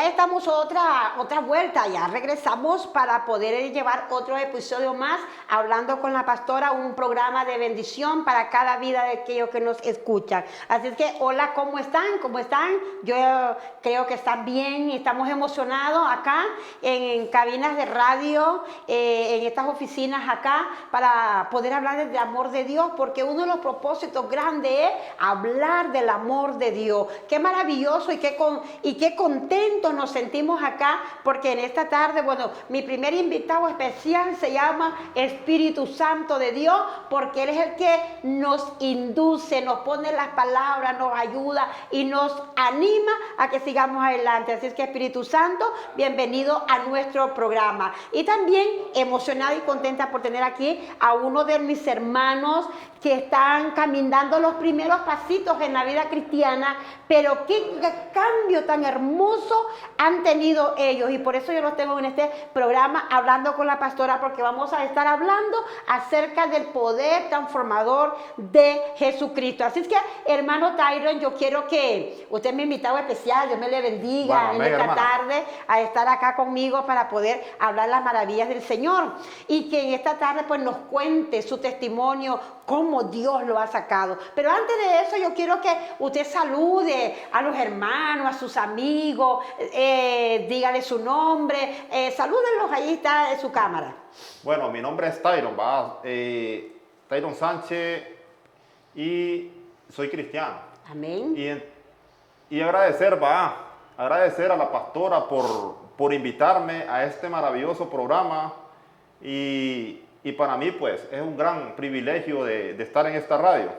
ya estamos otra vuelta, ya regresamos para poder llevar otro episodio más, hablando con la pastora, un programa de bendición para cada vida de aquellos que nos escuchan. Así es que, hola, ¿cómo están? ¿Cómo están? Yo creo que están bien y estamos emocionados acá en cabinas de radio, en estas oficinas acá, para poder hablar del amor de Dios, porque uno de los propósitos grandes es hablar del amor de Dios. Qué maravilloso y qué contentos nos sentimos acá, porque en esta tarde, bueno, mi primer invitado especial se llama Espíritu Santo de Dios, porque Él es el que nos induce, nos pone las palabras, nos ayuda y nos anima a que sigamos adelante. Así es que, Espíritu Santo, bienvenido a nuestro programa. Y también emocionada y contenta por tener aquí a uno de mis hermanos que están caminando los primeros pasitos en la vida cristiana, pero qué cambio tan hermoso han tenido ellos, y por eso yo los tengo en este programa hablando con la pastora, porque vamos a estar hablando acerca del poder transformador de Jesucristo. Así es que, hermano Tyron, yo quiero que usted es mi invitado especial, Dios me le bendiga en esta tarde a estar acá conmigo para poder hablar las maravillas del Señor, y que en esta tarde pues nos cuente su testimonio, cómo Dios lo ha sacado. Pero antes de eso, yo quiero que usted salude a los hermanos, a sus amigos, dígale su nombre, salúdenlos, ahí está en su cámara. Bueno, mi nombre es Tyron, Tyron Sánchez, y soy cristiano. Amén. Y agradecer a la pastora por invitarme a este maravilloso programa, y para mí pues es un gran privilegio de estar en esta radio.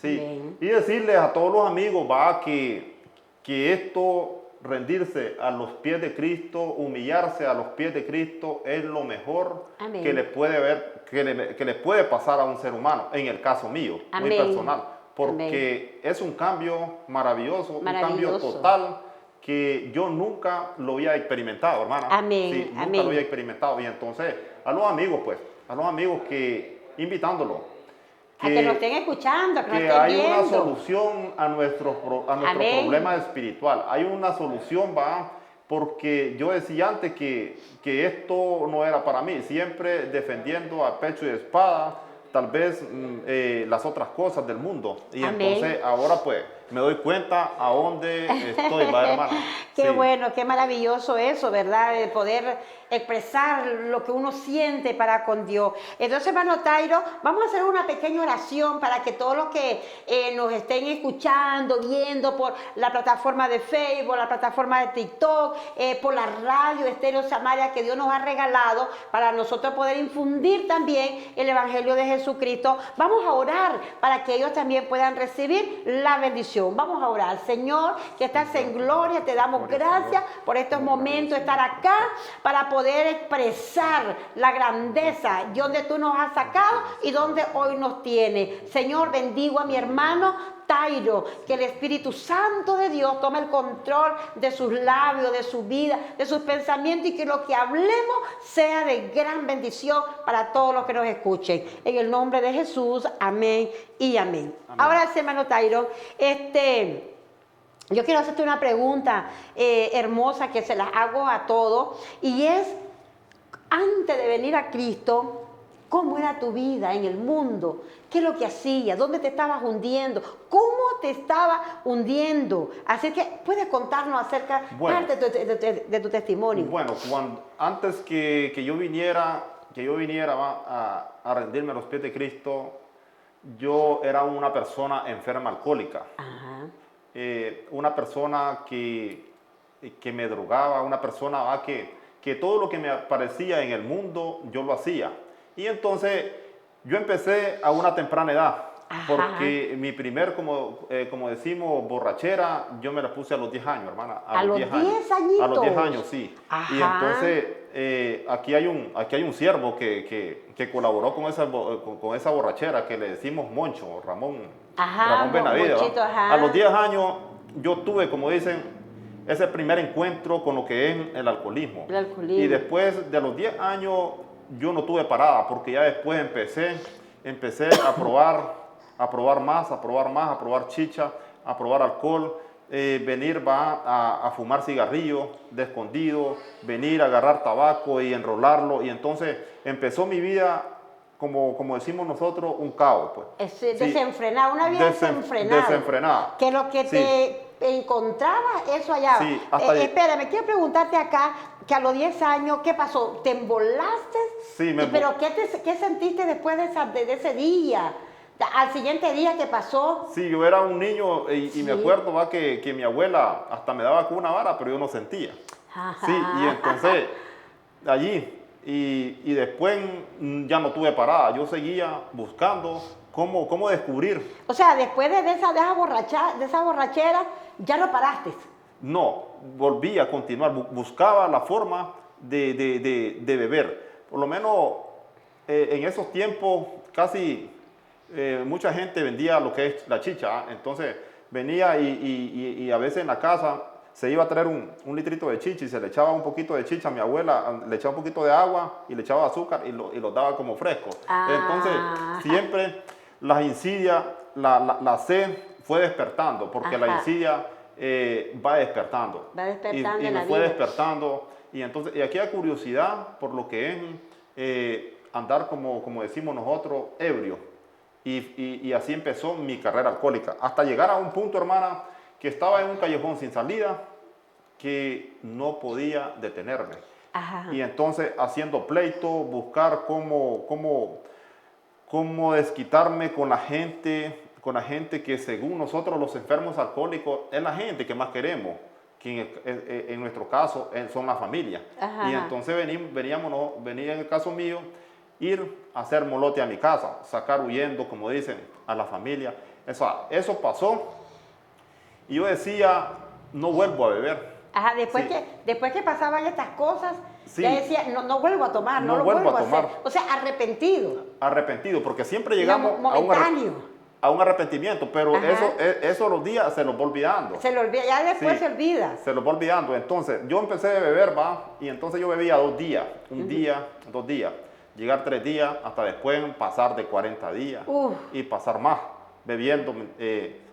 Sí. Amén. Y decirles a todos los amigos que esto, rendirse a los pies de Cristo, humillarse a los pies de Cristo, es lo mejor Amén. que le puede pasar a un ser humano, en el caso mío, Amén. muy personal, porque Amén. es un cambio maravilloso, un cambio total que yo nunca lo había experimentado, hermana. Amén. Sí, nunca Amén. lo había experimentado. Y entonces, a los amigos que invitándolos, a que nos estén escuchando, que nos estén hay viendo. una solución a nuestro problema espiritual. Hay una solución, porque yo decía antes que esto no era para mí, siempre defendiendo a pecho y espada, tal vez las otras cosas del mundo. Y Amén. entonces ahora pues me doy cuenta a dónde estoy, hermana. Qué Sí. bueno, qué maravilloso eso, ¿verdad? De poder expresar lo que uno siente para con Dios. Entonces, hermano Tyron, vamos a hacer una pequeña oración para que todos los que nos estén escuchando, viendo por la plataforma de Facebook, la plataforma de TikTok, por la radio Estéreo Samaria que Dios nos ha regalado para nosotros poder infundir también el Evangelio de Jesucristo. Vamos a orar para que ellos también puedan recibir la bendición. Vamos a orar. Señor, que estás en gloria, te damos gracias por estos momentos, estar acá para poder expresar la grandeza de donde tú nos has sacado y donde hoy nos tienes. Señor, bendigo a mi hermano Tyron, que el Espíritu Santo de Dios tome el control de sus labios, de su vida, de sus pensamientos, y que lo que hablemos sea de gran bendición para todos los que nos escuchen. En el nombre de Jesús, amén y amén. Amén. Ahora sí, hermano Tyron, yo quiero hacerte una pregunta hermosa que se las hago a todos, y es, antes de venir a Cristo, ¿cómo era tu vida en el mundo? ¿Qué es lo que hacías? ¿Dónde te estabas hundiendo? ¿Cómo te estabas hundiendo? Así que puedes contarnos acerca parte de tu testimonio. Bueno, antes que yo viniera a rendirme a los pies de Cristo, yo era una persona enferma alcohólica. Ajá. Una persona que me drogaba, una persona que todo lo que me aparecía en el mundo, yo lo hacía. Y entonces yo empecé a una temprana edad, porque mi primer, como decimos, borrachera, yo me la puse a los 10 años, hermana. ¿A los 10 añitos? A los 10 años, sí. Ajá. Y entonces aquí hay un siervo que colaboró con esa borrachera, que le decimos Moncho, Ramón Benavides. Monchito, a los 10 años yo tuve, como dicen, ese primer encuentro con lo que es el alcoholismo. El alcoholismo. Y después de los 10 años yo no tuve parada, porque ya después empecé a probar más, a probar chicha, a probar alcohol, venir a fumar cigarrillos de escondido, venir a agarrar tabaco y enrolarlo. Y entonces empezó mi vida, como decimos nosotros, un caos. Pues. Sí. Desenfrenada, una vida desenfrenada. Desenfrenada. Que lo que te encontraba, eso allá. Sí, espérame, quiero preguntarte acá, que a los 10 años, ¿qué pasó? ¿Te embolaste? Sí, ¿Pero qué sentiste después de ese día? Al siguiente día que pasó. Sí, yo era un niño y me acuerdo que mi abuela hasta me daba con una vara, pero yo no sentía. Ajá. Sí, y entonces allí, y después ya no tuve parada, yo seguía buscando cómo descubrir. O sea, después de esa borrachera, ya no paraste. No, volví a continuar, buscaba la forma de beber. Por lo menos en esos tiempos casi mucha gente vendía lo que es la chicha. Entonces venía y a veces en la casa se iba a traer un litrito de chicha y se le echaba un poquito de chicha. Mi abuela le echaba un poquito de agua y le echaba azúcar y lo daba como fresco. Entonces siempre las insidias, la sed fue despertando, porque la insidia va despertando. Va despertando y en la me fue vida. despertando. Y entonces, y aquí hay curiosidad por lo que es andar, como decimos nosotros, ebrio. Y así empezó mi carrera alcohólica. Hasta llegar a un punto, hermana, que estaba en un callejón sin salida, que no podía detenerme. Ajá. Y entonces, haciendo pleito, buscar cómo desquitarme con la gente que según nosotros los enfermos alcohólicos es la gente que más queremos, que en nuestro caso son la familia. Ajá. Y entonces venía en el caso mío, ir a hacer molote a mi casa, sacar huyendo, como dicen, a la familia. Eso pasó y yo decía, no vuelvo a beber. Ajá, después, Sí. después que pasaban estas cosas, Sí. ya decía, no vuelvo a tomar, no lo vuelvo vuelvo a a hacer. tomar. O sea, arrepentido. Arrepentido, porque siempre llegamos Momentáneo. a un arrepentimiento, pero Ajá. eso los días se los va olvidando. Se lo olvida, ya después Sí. se olvida. Se los va olvidando. Entonces, yo empecé a beber, y entonces yo bebía 2 días, un día, 2 días, llegar 3 días, hasta después pasar de 40 días y pasar más, bebiendo,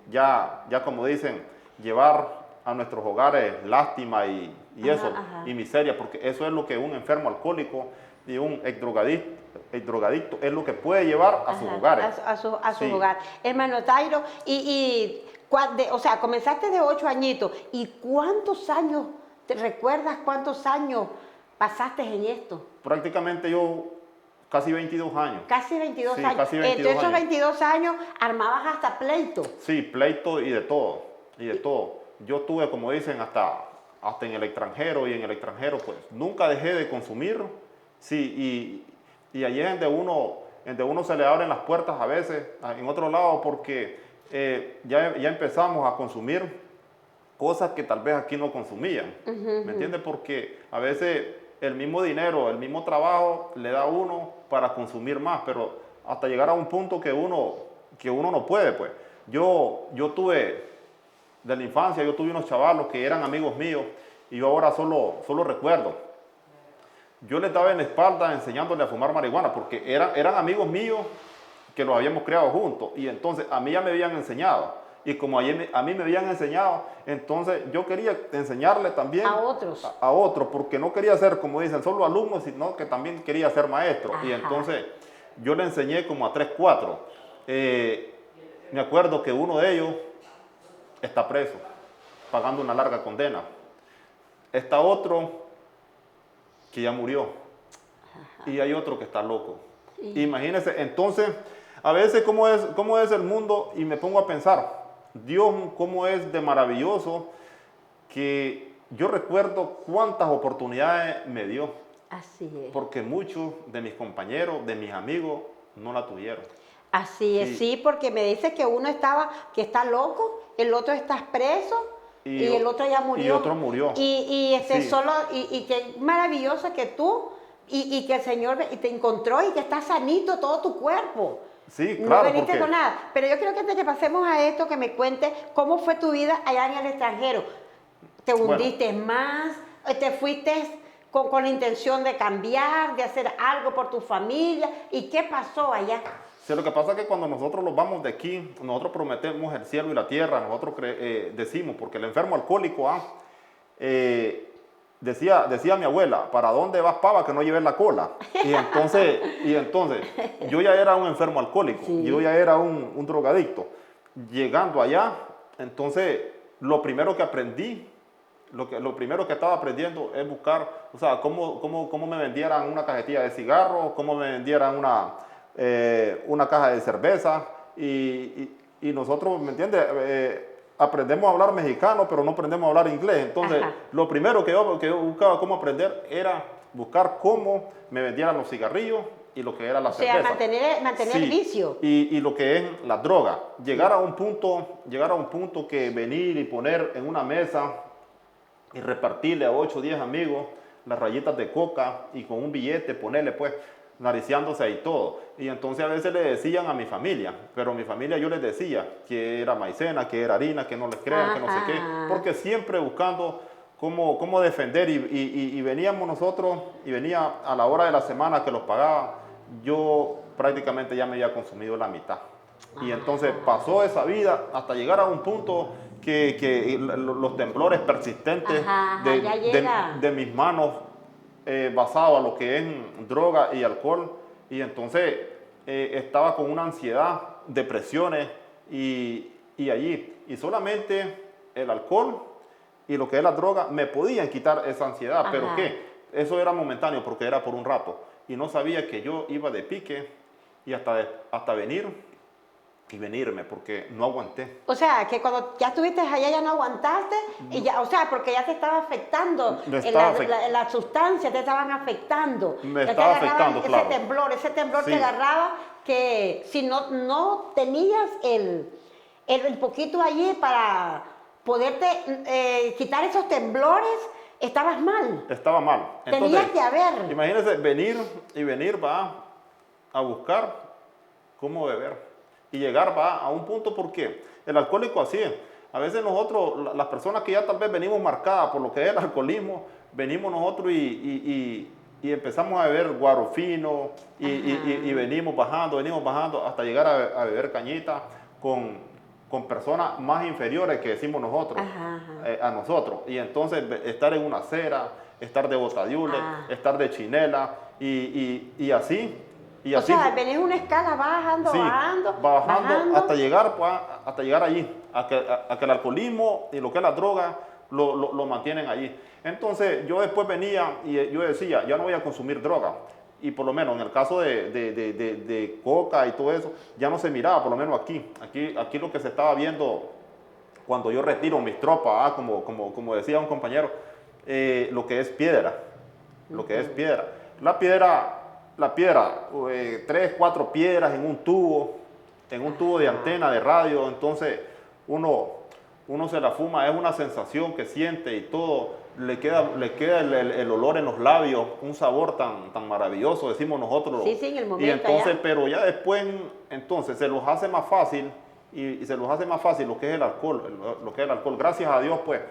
ya como dicen, llevar a nuestros hogares lástima y eso, y miseria, porque eso es lo que un enfermo alcohólico y un drogadicto es lo que puede llevar a sus hogares. A su Sí. hogar. Hermano Tairo, o sea, comenzaste de 8 añitos. ¿Y cuántos años, te recuerdas cuántos años pasaste en esto? Prácticamente yo casi 22 años. Casi 22 Sí, años. casi 22 Entre esos años. 22 años armabas hasta pleito. Sí, pleito y de todo, Yo tuve, como dicen, hasta en el extranjero, y en el extranjero pues nunca dejé de consumir. Sí, y allí es donde uno se le abren las puertas a veces, en otro lado, porque ya empezamos a consumir cosas que tal vez aquí no consumían. ¿Me entiendes? Porque a veces el mismo dinero, el mismo trabajo le da a uno para consumir más, pero hasta llegar a un punto que uno no puede, pues. Yo tuve, de la infancia, yo tuve unos chavalos que eran amigos míos, y yo ahora solo recuerdo. Yo les daba en la espalda enseñándole a fumar marihuana, porque eran amigos míos que los habíamos creado juntos, y entonces a mí ya me habían enseñado. Y como a mí me habían enseñado, entonces yo quería enseñarle también A otros. a otros, porque no quería ser, como dicen, solo alumnos, sino que también quería ser maestro. Ajá. Y entonces yo le enseñé como a 3, 4. Me acuerdo que uno de ellos está preso, pagando una larga condena. Está otro que ya murió. Ajá. Y hay otro que está loco. Sí. Imagínense, entonces, a veces cómo es el mundo, y me pongo a pensar, Dios cómo es de maravilloso, que yo recuerdo cuántas oportunidades me dio. Así es. Porque muchos de mis compañeros, de mis amigos, no la tuvieron. Así es, sí, porque me dice que uno que está loco, el otro está preso y el otro ya murió. Y otro murió. Y Sí. que maravilloso que tú y que el Señor te encontró y que está sanito todo tu cuerpo. Sí, claro. No veniste con nada. Pero yo quiero que antes que pasemos a esto, que me cuentes cómo fue tu vida allá en el extranjero. ¿Te hundiste más? ¿Te fuiste con la intención de cambiar, de hacer algo por tu familia? ¿Y qué pasó allá? Sí, lo que pasa es que cuando nosotros nos vamos de aquí, nosotros prometemos el cielo y la tierra, nosotros decimos, porque el enfermo alcohólico, decía mi abuela, ¿para dónde vas, pava, que no lleves la cola? Y entonces, yo ya era un enfermo alcohólico, Sí. yo ya era un drogadicto. Llegando allá, entonces, lo primero que aprendí, lo primero que estaba aprendiendo es buscar, o sea, cómo me vendieran una cajetilla de cigarros, cómo me vendieran una caja de cerveza, y nosotros, ¿me entiendes? Aprendemos a hablar mexicano, pero no aprendemos a hablar inglés. Entonces, Ajá. lo primero que yo buscaba cómo aprender era buscar cómo me vendieran los cigarrillos y lo que era la O sea, cerveza. mantener Sí, el vicio. y lo que es la droga. Llegar a un punto que venir y poner en una mesa y repartirle a 8 o 10 amigos las rayitas de coca y con un billete ponerle pues nariciándose y todo. Y entonces a veces le decían a mi familia, pero a mi familia yo les decía que era maicena, que era harina, que no les crean, que no sé qué, porque siempre buscando cómo defender y veníamos nosotros y venía a la hora de la semana que los pagaban, yo prácticamente ya me había consumido la mitad. Y entonces pasó esa vida hasta llegar a un punto que los temblores persistentes Ajá, ya llega. de mis manos basado a lo que es droga y alcohol, y entonces estaba con una ansiedad, depresiones y allí, y solamente el alcohol y lo que es la droga me podían quitar esa ansiedad. Ajá. Pero ¿qué? Eso era momentáneo porque era por un rato, y no sabía que yo iba de pique y hasta venir y venirme porque no aguanté. O sea, que cuando ya estuviste allá ya no aguantaste, y ya, o sea, porque ya te estaba afectando, Me estaba la sustancia te estaban afectando. Me Ya te estaba agarraba afectando, claro. ese temblor Sí. te agarraba, que si no tenías el poquito allí para poderte quitar esos temblores, estabas mal. Estaba mal. Tenías que haber. Imagínense venir va a buscar cómo beber. Y llegar va a un punto, porque el alcohólico así es. A veces nosotros, las personas que ya tal vez venimos marcadas por lo que es el alcoholismo, venimos nosotros y empezamos a beber guaro fino y venimos bajando hasta llegar a beber cañita con personas más inferiores que decimos nosotros, a nosotros. Y entonces estar en una acera, estar de botadiule, estar de chinela y así. Y O así sea, venís una escala bajando, sí, bajando. hasta llegar allí, a que el alcoholismo y lo que es la droga lo mantienen allí. Entonces yo después venía y yo decía, ya no voy a consumir droga. Y por lo menos en el caso de coca y todo eso, ya no se miraba, por lo menos aquí lo que se estaba viendo cuando yo retiro mis tropas, como decía un compañero, lo que es piedra, lo que es piedra. La piedra, 3, 4 piedras en un tubo de antena de radio, entonces uno se la fuma, es una sensación que siente y todo, le queda el olor en los labios, un sabor tan maravilloso, decimos nosotros. Sí, en el momento. Y entonces, ya. pero ya después, entonces se los hace más fácil, y se los hace más fácil lo que es el alcohol, Gracias a Dios, pues,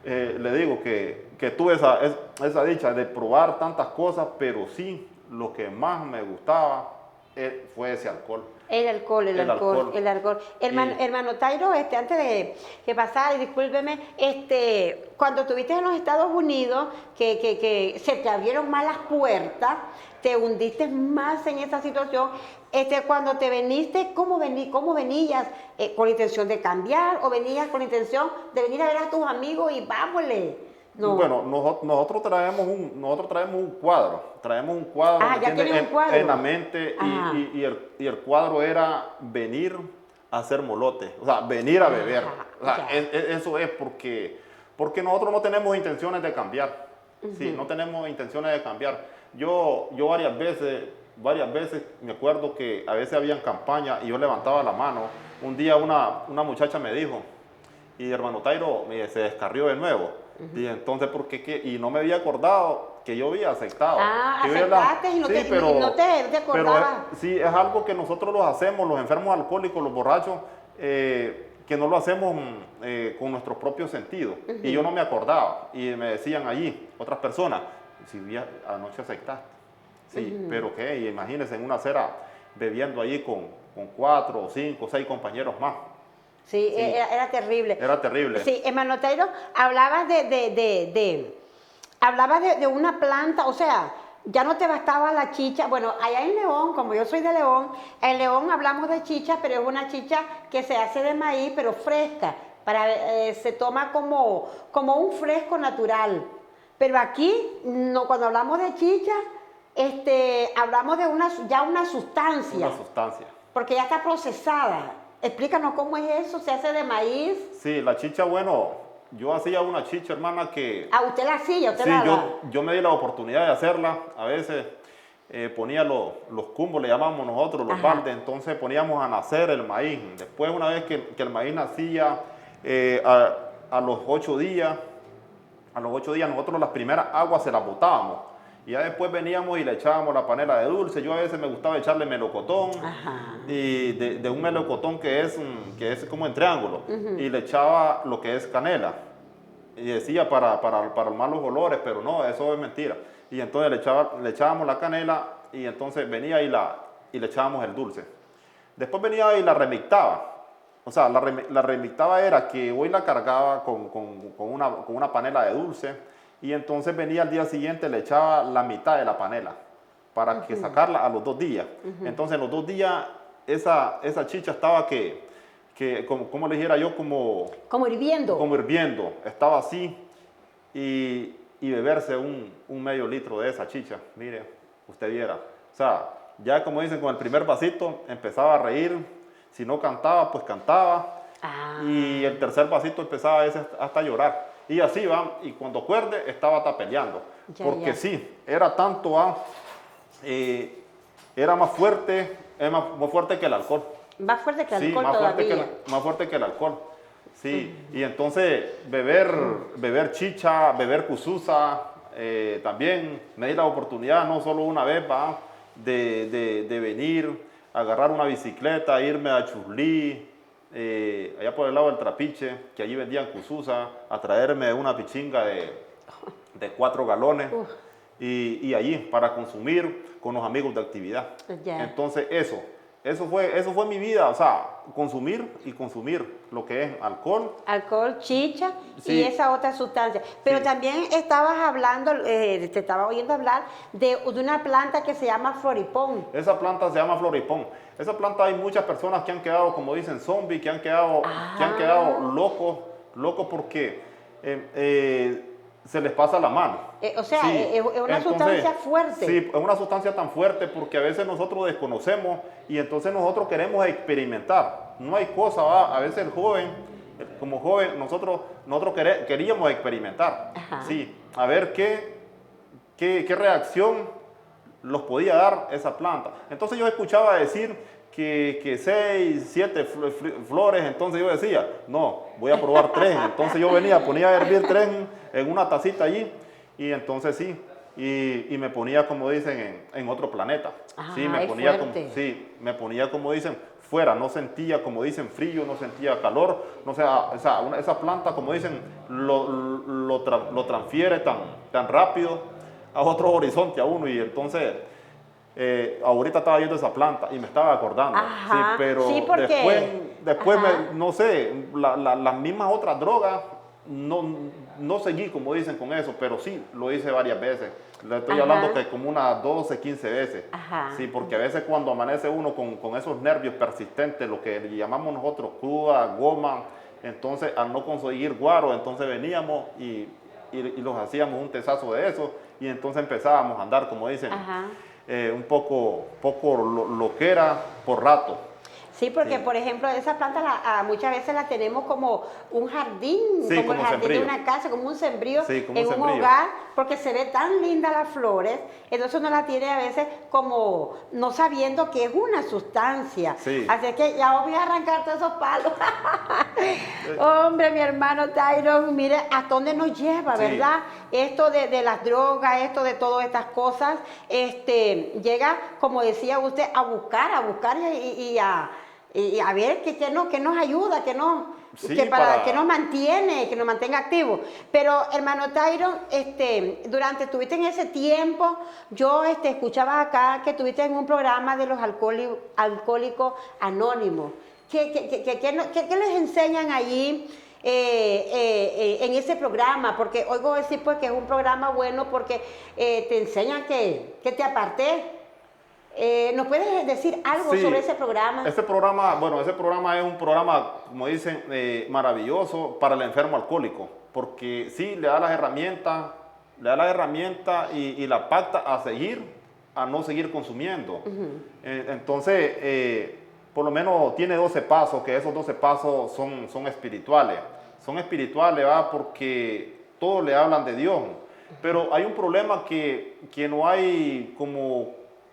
le digo que tuve esa dicha de probar tantas cosas, pero sí, lo que más me gustaba fue ese alcohol. El alcohol. Hermano Tairo, antes de que pasara, y discúlpeme, cuando estuviste en los Estados Unidos, que se te abrieron más las puertas, te hundiste más en esa situación, cuando te veniste, ¿cómo venías? ¿Con la intención de cambiar o venías con la intención de venir a ver a tus amigos y vámonos? No. Bueno, nosotros traemos un cuadro. Ya tienen un cuadro. En la mente, y el cuadro era venir a hacer molote, o sea, venir a beber. O sea, eso es porque nosotros no tenemos intenciones de cambiar. Sí, no tenemos intenciones de cambiar. Yo varias veces me acuerdo que a veces habían campañas y yo levantaba la mano. Un día una muchacha me dijo, y hermano Tairo se descarrió de nuevo. Y entonces, y no me había acordado que yo había aceptado. Aceptaste y no te acordabas. Sí, es algo que nosotros los hacemos, los enfermos alcohólicos, los borrachos, que no lo hacemos con nuestros propios sentidos. Y yo no me acordaba. Y me decían allí, otras personas, si anoche aceptaste. Sí, pero qué, imagínense en una acera bebiendo allí con 4, 5, 6 compañeros más. Sí, Sí. era terrible. Era terrible. Sí, hermano Tairo, hablabas de una planta, o sea, ya no te bastaba la chicha. Bueno, allá en León, como yo soy de León, en León hablamos de chicha, pero es una chicha que se hace de maíz, pero fresca, se toma como un fresco natural. Pero aquí, no, cuando hablamos de chicha, hablamos de una sustancia, Una sustancia. porque ya está procesada. Explícanos cómo es eso, ¿se hace de maíz? Sí, la chicha, bueno, yo hacía una chicha, hermana, que... Ah, usted la hacía, usted Sí, la... yo me di la oportunidad de hacerla. A veces ponía los cumbos, le llamamos nosotros, los Ajá. baldes. Entonces poníamos a nacer el maíz. Después, una vez que el maíz nacía, a los 8 días, nosotros las primeras aguas se las botábamos. Y ya después veníamos y le echábamos la panela de dulce. Yo a veces me gustaba echarle melocotón. Ajá. Y de un melocotón que es como en triángulo. Y le echaba lo que es canela. Y decía para los malos olores, pero no, eso es mentira. Y entonces le echábamos la canela y entonces venía y le echábamos el dulce. Después venía y la remictaba. O sea, la remictaba era que hoy la cargaba con una panela de dulce y entonces venía al día siguiente, le echaba la mitad de la panela para que sacarla a los 2 días. Entonces en los 2 días esa chicha estaba como le dijera yo, como Hirviendo. como hirviendo, estaba así, y beberse un medio litro de esa chicha, mire, usted viera. O sea, ya como dicen, con el primer vasito empezaba a reír, si no cantaba, pues cantaba, y el tercer vasito empezaba a veces hasta a llorar. Y así va, y cuando acuerde estaba hasta peleando, porque sí, era tanto, era más fuerte que el alcohol. Más fuerte que el Sí, alcohol más todavía. más fuerte que el alcohol. Sí, y entonces beber chicha, beber cuzuza, también me di la oportunidad, no solo una vez, de venir, agarrar una bicicleta, irme a Churlí, allá por el lado del Trapiche, que allí vendían cuzuza, a traerme una pichinga de 4 galones. Y allí para consumir con los amigos de actividad. Ya. Entonces eso fue mi vida, o sea, consumir lo que es alcohol. Alcohol, chicha Sí. y esa otra sustancia. Pero Sí. también estabas hablando, te estaba oyendo hablar de una planta que se llama floripón. Esa planta se llama floripón. Esa planta hay muchas personas que han quedado, como dicen, zombies, que han quedado locos porque se les pasa la mano. O sea, Sí. es una Entonces, sustancia fuerte. Sí, es una sustancia tan fuerte porque a veces nosotros desconocemos y entonces nosotros queremos experimentar. No hay cosa, ¿va? A veces el joven, como joven, nosotros queríamos experimentar. Ajá. Sí, a ver qué reacción los podía dar esa planta. Entonces yo escuchaba decir que 6, 7 flores, entonces yo decía, no, voy a probar 3. Entonces yo ponía a hervir 3 en una tacita allí y entonces sí, y me ponía, como dicen, en otro planeta. Sí, me ponía como dicen, fuera, no sentía, como dicen, frío, no sentía calor, no esa planta, como dicen, lo transfiere tan rápido a otro horizonte a uno, y entonces ahorita estaba viendo esa planta y me estaba acordando. Ajá. Sí, pero Sí, porque- después Ajá. no sé, las mismas otras drogas, no seguí, como dicen, con eso, pero sí lo hice varias veces. Le estoy Ajá. hablando que como unas 12, 15 veces. Ajá. Sí, porque a veces cuando amanece uno con esos nervios persistentes, lo que llamamos nosotros cruda, goma, entonces al no conseguir guaro, entonces veníamos y los hacíamos un tesazo de eso, y entonces empezábamos a andar, como dicen, Ajá. un poco loquera por rato. Sí, porque Sí. por ejemplo esa planta muchas veces la tenemos como un jardín, Sí, como el como jardín sembrío. de una casa, como un sembrío Sí, como en un un sembrío. hogar, porque se ve tan linda las flores, entonces uno la tiene a veces como no sabiendo que es una sustancia. Sí. Así que ya voy a arrancar todos esos palos. Hombre, mi hermano Tyron, mire hasta dónde nos lleva, Sí. ¿verdad? Esto de las drogas, esto de todas estas cosas, llega, como decía usted, a buscar y a ver qué nos ayuda, Sí, que nos mantiene, que nos mantenga activos. Pero, hermano Tyron, durante estuviste en ese tiempo, yo escuchaba acá que estuviste en un programa de los alcohólicos anónimos. ¿Qué les enseñan allí en ese programa? Porque oigo decir pues que es un programa bueno porque te enseñan que te apartes. ¿Nos puedes decir algo sí, sobre ese programa? ese programa es un programa, como dicen, maravilloso para el enfermo alcohólico, porque sí le da las herramientas, y la pacta a no seguir consumiendo. Entonces, por lo menos tiene 12 pasos, que esos 12 pasos son espirituales. Son espirituales, ¿va? Porque todos le hablan de Dios. Pero hay un problema que no hay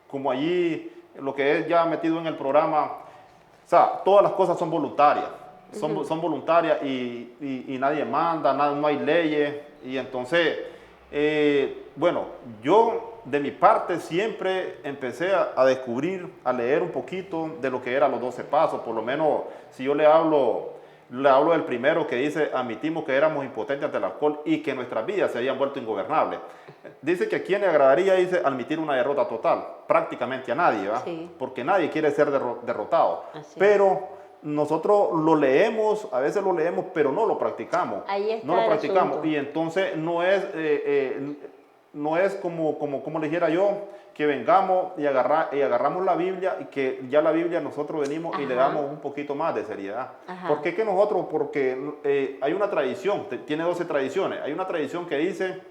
como allí, lo que es ya metido en el programa. O sea, todas las cosas son voluntarias. Son voluntarias y nadie manda, no hay leyes. Y entonces, bueno, yo de mi parte siempre empecé a descubrir, a leer un poquito de lo que eran los 12 pasos. Por lo menos, si yo le hablo del primero, que dice: admitimos que éramos impotentes ante el alcohol y que nuestras vidas se habían vuelto ingobernables. Dice que a quién le agradaría, dice, admitir una derrota total. Prácticamente a nadie, ¿va? Sí. Porque nadie quiere ser derrotado. Así Pero nosotros lo leemos, a veces lo leemos, pero no lo practicamos. Ahí está no lo el practicamos. asunto. Y entonces no es como le dijera yo, que vengamos y agarramos la Biblia, y que ya la Biblia nosotros venimos y le damos un poquito más de seriedad. Ajá. ¿Por qué que nosotros? Porque hay una tradición, tiene 12 tradiciones. Hay una tradición que dice: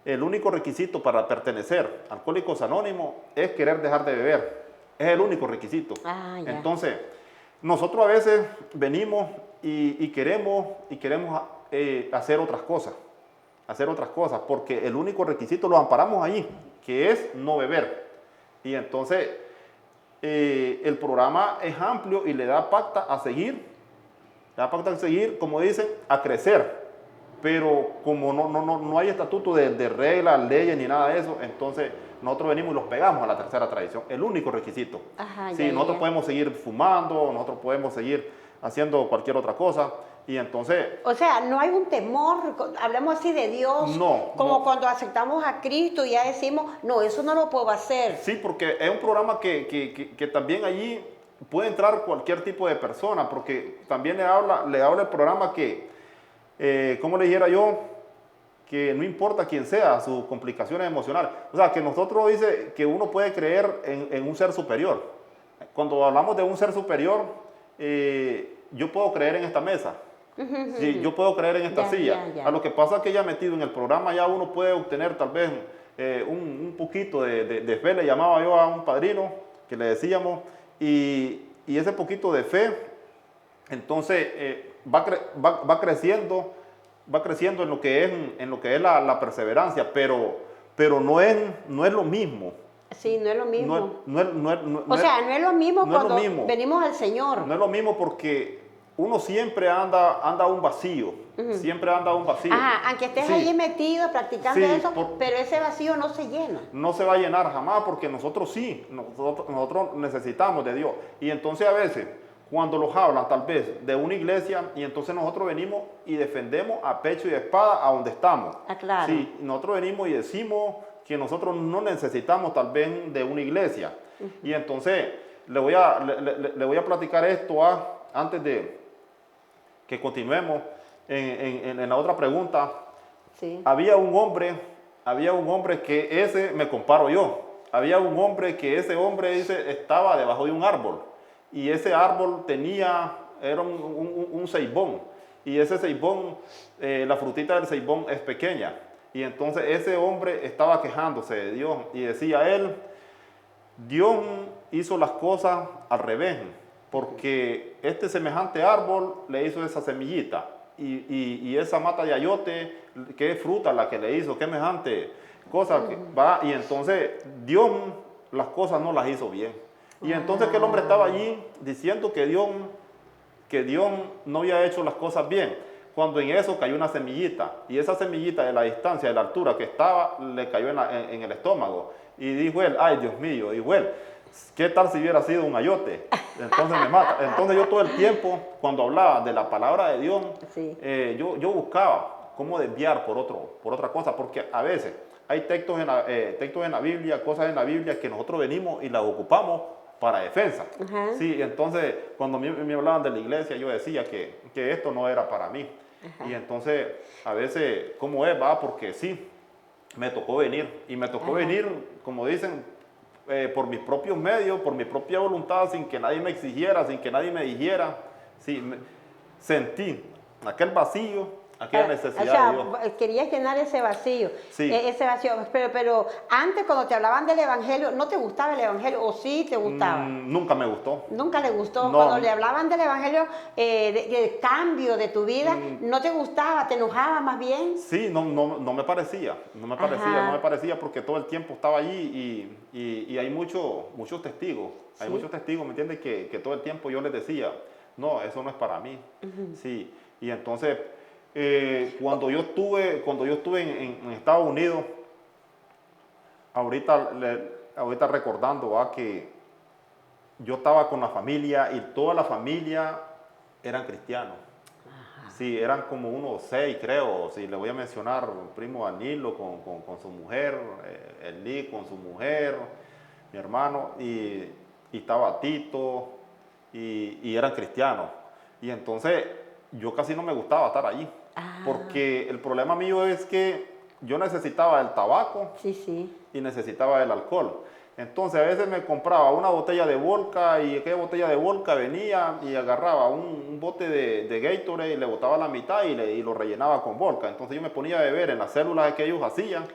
el único requisito para pertenecer a Alcohólicos Anónimos es querer dejar de beber. Es el único requisito. Ah, ya. Entonces, nosotros a veces venimos y queremos hacer otras cosas, porque el único requisito lo amparamos ahí, que es no beber. Y entonces, el programa es amplio y le da pauta a seguir, como dicen, a crecer. Pero como no hay estatuto de reglas, leyes ni nada de eso, entonces nosotros venimos y los pegamos a la tercera tradición, el único requisito. Ajá, Sí, nosotros podemos seguir fumando, nosotros podemos seguir haciendo cualquier otra cosa, y entonces... O sea, no hay un temor, hablamos así de Dios, No, como no. cuando aceptamos a Cristo y ya decimos, no, eso no lo puedo hacer. Sí, porque es un programa que también allí puede entrar cualquier tipo de persona, porque también le habla el programa que, como le dijera yo, que no importa quién sea, sus complicaciones emocionales. O sea, que nosotros dice que uno puede creer en un ser superior. Cuando hablamos de un ser superior, yo puedo creer en esta mesa. Sí, yo puedo creer en esta silla. Ya. A lo que pasa es que ya metido en el programa ya uno puede obtener tal vez un poquito de fe. Le llamaba yo a un padrino que le decíamos, y ese poquito de fe, entonces va creciendo en lo que es la perseverancia, pero no es lo mismo. Sí, no es lo mismo. No es lo mismo no es cuando lo mismo. venimos al Señor. No es lo mismo porque uno siempre anda un vacío. Siempre anda un vacío. Ajá, aunque estés Sí. allí metido practicando Sí, eso, pero ese vacío no se llena. No se va a llenar jamás, porque nosotros necesitamos de Dios. Y entonces a veces, cuando los hablan tal vez de una iglesia, y entonces nosotros venimos y defendemos a pecho y espada a donde estamos. Ah, claro. Sí, nosotros venimos y decimos que nosotros no necesitamos tal vez de una iglesia. Y entonces le voy a platicar esto antes de que continuemos en la otra pregunta. Sí. Había un hombre que ese me comparo yo. Había un hombre que ese hombre dice estaba debajo de un árbol, y ese árbol era un ceibón, y ese ceibón, la frutita del ceibón es pequeña, y entonces ese hombre estaba quejándose de Dios y decía él: Dios hizo las cosas al revés, porque este semejante árbol le hizo esa semillita, y esa mata de ayote, qué fruta la que le hizo, qué semejante cosa que va, y entonces Dios las cosas no las hizo bien. Y entonces que el hombre estaba allí diciendo que Dios no había hecho las cosas bien, cuando en eso cayó una semillita, y esa semillita de la distancia, de la altura que estaba, le cayó en el estómago, y dijo él: ay, Dios mío, dijo él, ¿Qué tal si hubiera sido un ayote? Entonces me mata. Entonces yo todo el tiempo, cuando hablaba de la palabra de Dios, Sí. yo buscaba cómo desviar por otra cosa, porque a veces hay textos en la Biblia, cosas en la Biblia que nosotros venimos y las ocupamos para defensa. Ajá. Sí, entonces cuando me hablaban de la iglesia, yo decía que esto no era para mí. Ajá. Y entonces, a veces, ¿cómo es? Va, porque sí, me tocó venir. Y me tocó Ajá. venir, como dicen, por mis propios medios, por mi propia voluntad, sin que nadie me exigiera, sin que nadie me dijera. Sí, sentí aquel vacío, aquella necesidad de Dios. Querías llenar ese vacío, Sí. Ese vacío, pero antes cuando te hablaban del evangelio, ¿no te gustaba el evangelio o sí te gustaba? Nunca me gustó. Nunca le gustó. No. Cuando le hablaban del evangelio, del cambio de tu vida, ¿no te gustaba? ¿Te enojaba más bien? Sí, no me parecía, no me parecía porque todo el tiempo estaba allí y hay muchos testigos, hay Sí. muchos testigos, ¿me entiendes? Que todo el tiempo yo les decía, no, eso no es para mí, sí, y entonces cuando yo estuve en Estados Unidos, ahorita recordando que yo estaba con la familia y toda la familia eran cristianos. Sí, eran como unos 6, creo. Si le voy a mencionar, primo Danilo con su mujer, Eli con su mujer, mi hermano, y estaba Tito, y eran cristianos. Y entonces yo casi no me gustaba estar allí, porque el problema mío es que yo necesitaba el tabaco Sí, sí. y necesitaba el alcohol. Entonces a veces me compraba una botella de vodka y aquella botella de vodka venía y agarraba un bote de Gatorade y le botaba la mitad y lo rellenaba con vodka. Entonces yo me ponía a beber en las células que ellos hacían.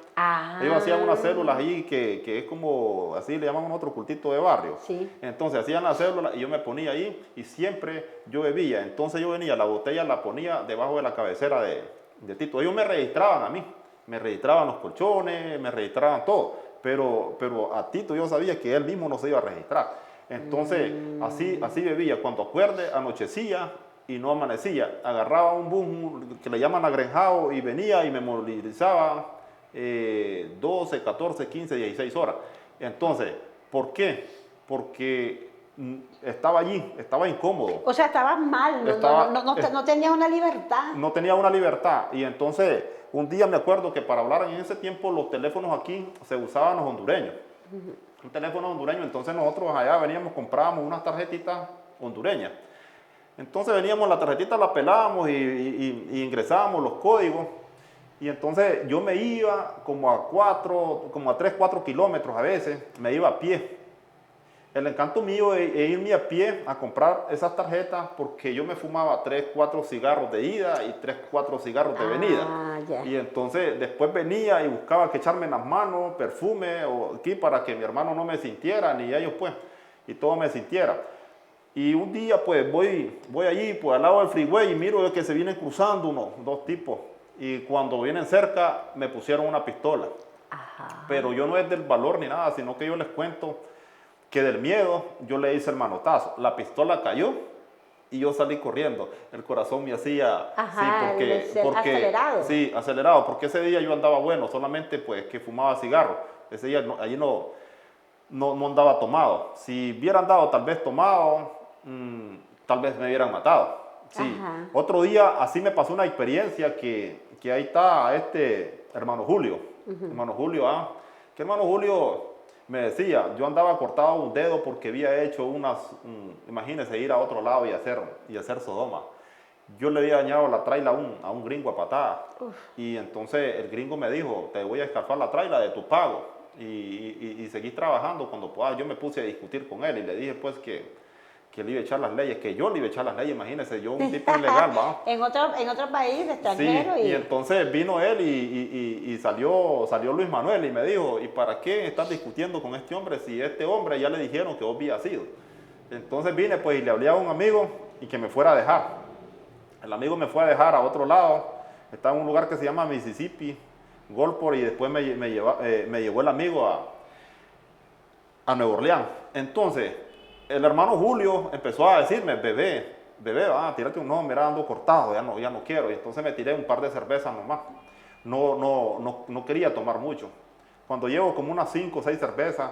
Ellos hacían unas células ahí que es como, así le llaman otro cultito de barrio. Sí. Entonces hacían las células y yo me ponía ahí y siempre yo bebía. Entonces yo venía, la botella la ponía debajo de la cabecera de Tito. Ellos me registraban a mí, me registraban los colchones, me registraban todo. Pero a Tito yo sabía que él mismo no se iba a registrar. Entonces, así bebía. Cuando acuerde, anochecía y no amanecía. Agarraba un bus que le llaman agrenjado y venía y me movilizaba 12, 14, 15, 16 horas. Entonces, ¿por qué? Porque estaba allí, estaba incómodo. O sea, estabas mal, no tenías una libertad. No tenía una libertad. Y entonces, un día me acuerdo que para hablar en ese tiempo los teléfonos aquí se usaban los hondureños. Un teléfono hondureño. Entonces nosotros allá veníamos, comprábamos unas tarjetitas hondureñas. Entonces veníamos, la tarjetita la pelábamos y ingresábamos los códigos. Y entonces yo me iba como a 3, 4 kilómetros a veces, me iba a pie. El encanto mío es irme a pie a comprar esas tarjetas porque yo me fumaba 3, 4 cigarros de ida y 3, 4 cigarros de venida. Ya. Y entonces después venía y buscaba que echarme en las manos perfume o aquí para que mi hermano no me sintiera, ni ellos pues, y todo me sintiera. Y un día pues voy allí pues al lado del freeway y miro que se vienen cruzando dos tipos. Y cuando vienen cerca me pusieron una pistola. Pero yo no es del valor ni nada, sino que yo les cuento que del miedo yo le hice el manotazo. La pistola cayó y yo salí corriendo. El corazón me hacía acelerado. Sí, acelerado, porque ese día yo andaba bueno, solamente pues que fumaba cigarro. Ese día allí no andaba tomado. Si hubiera andado tal vez tomado, tal vez me hubieran matado. Sí. Otro día así me pasó una experiencia que ahí está hermano Julio. Hermano Julio, que hermano Julio me decía, yo andaba cortado un dedo porque había hecho imagínense ir a otro lado y hacer Sodoma. Yo le había dañado la traila a un gringo a patada. Y entonces el gringo me dijo, te voy a escarfar la traila de tu pago. Y seguís trabajando cuando puedas. Yo me puse a discutir con él y le dije pues que le iba a echar las leyes, que yo le iba a echar las leyes, imagínense, yo un tipo ilegal, ¿va? en otro país, extranjero. Sí, y entonces vino él y salió Luis Manuel y me dijo, ¿y para qué estás discutiendo con este hombre si este hombre ya le dijeron que vos había sido? Entonces vine pues y le hablé a un amigo y que me fuera a dejar. El amigo me fue a dejar a otro lado, estaba en un lugar que se llama Mississippi, Gulfport, y después me llevó el amigo a Nueva Orleans. Entonces, el hermano Julio empezó a decirme, bebé, tírate un nombre, ando cortado, ya no quiero. Y entonces me tiré un par de cervezas nomás. No quería tomar mucho. Cuando llevo como unas 5 o 6 cervezas,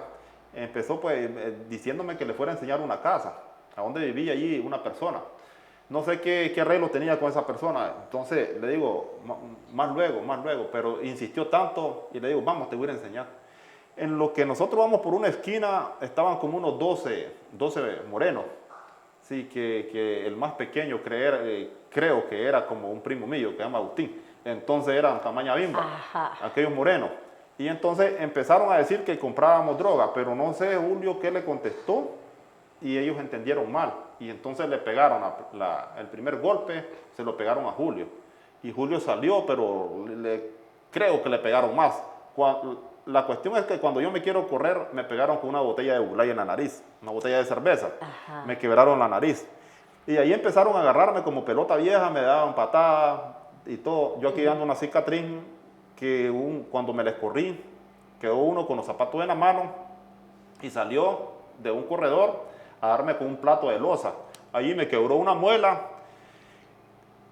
empezó pues diciéndome que le fuera a enseñar una casa, a donde vivía allí una persona. No sé qué arreglo tenía con esa persona, entonces le digo, más luego, pero insistió tanto y le digo, vamos, te voy a ir a enseñar. En lo que nosotros vamos por una esquina, estaban como unos 12 morenos. Sí, que el más pequeño creo que era como un primo mío, que se llama Agustín. Entonces eran tamaña bimba, Ajá. aquellos morenos. Y entonces empezaron a decir que comprábamos droga, pero no sé Julio qué le contestó y ellos entendieron mal. Y entonces le pegaron el primer golpe, se lo pegaron a Julio. Y Julio salió, pero creo que le pegaron más. La cuestión es que cuando yo me quiero correr, me pegaron con una botella de Bulay en la nariz, una botella de cerveza. Ajá. Me quebraron la nariz. Y ahí empezaron a agarrarme como pelota vieja, me daban patadas y todo. Yo aquí dando una cicatriz que cuando me les corrí, quedó uno con los zapatos en la mano y salió de un corredor a darme con un plato de loza. Allí me quebró una muela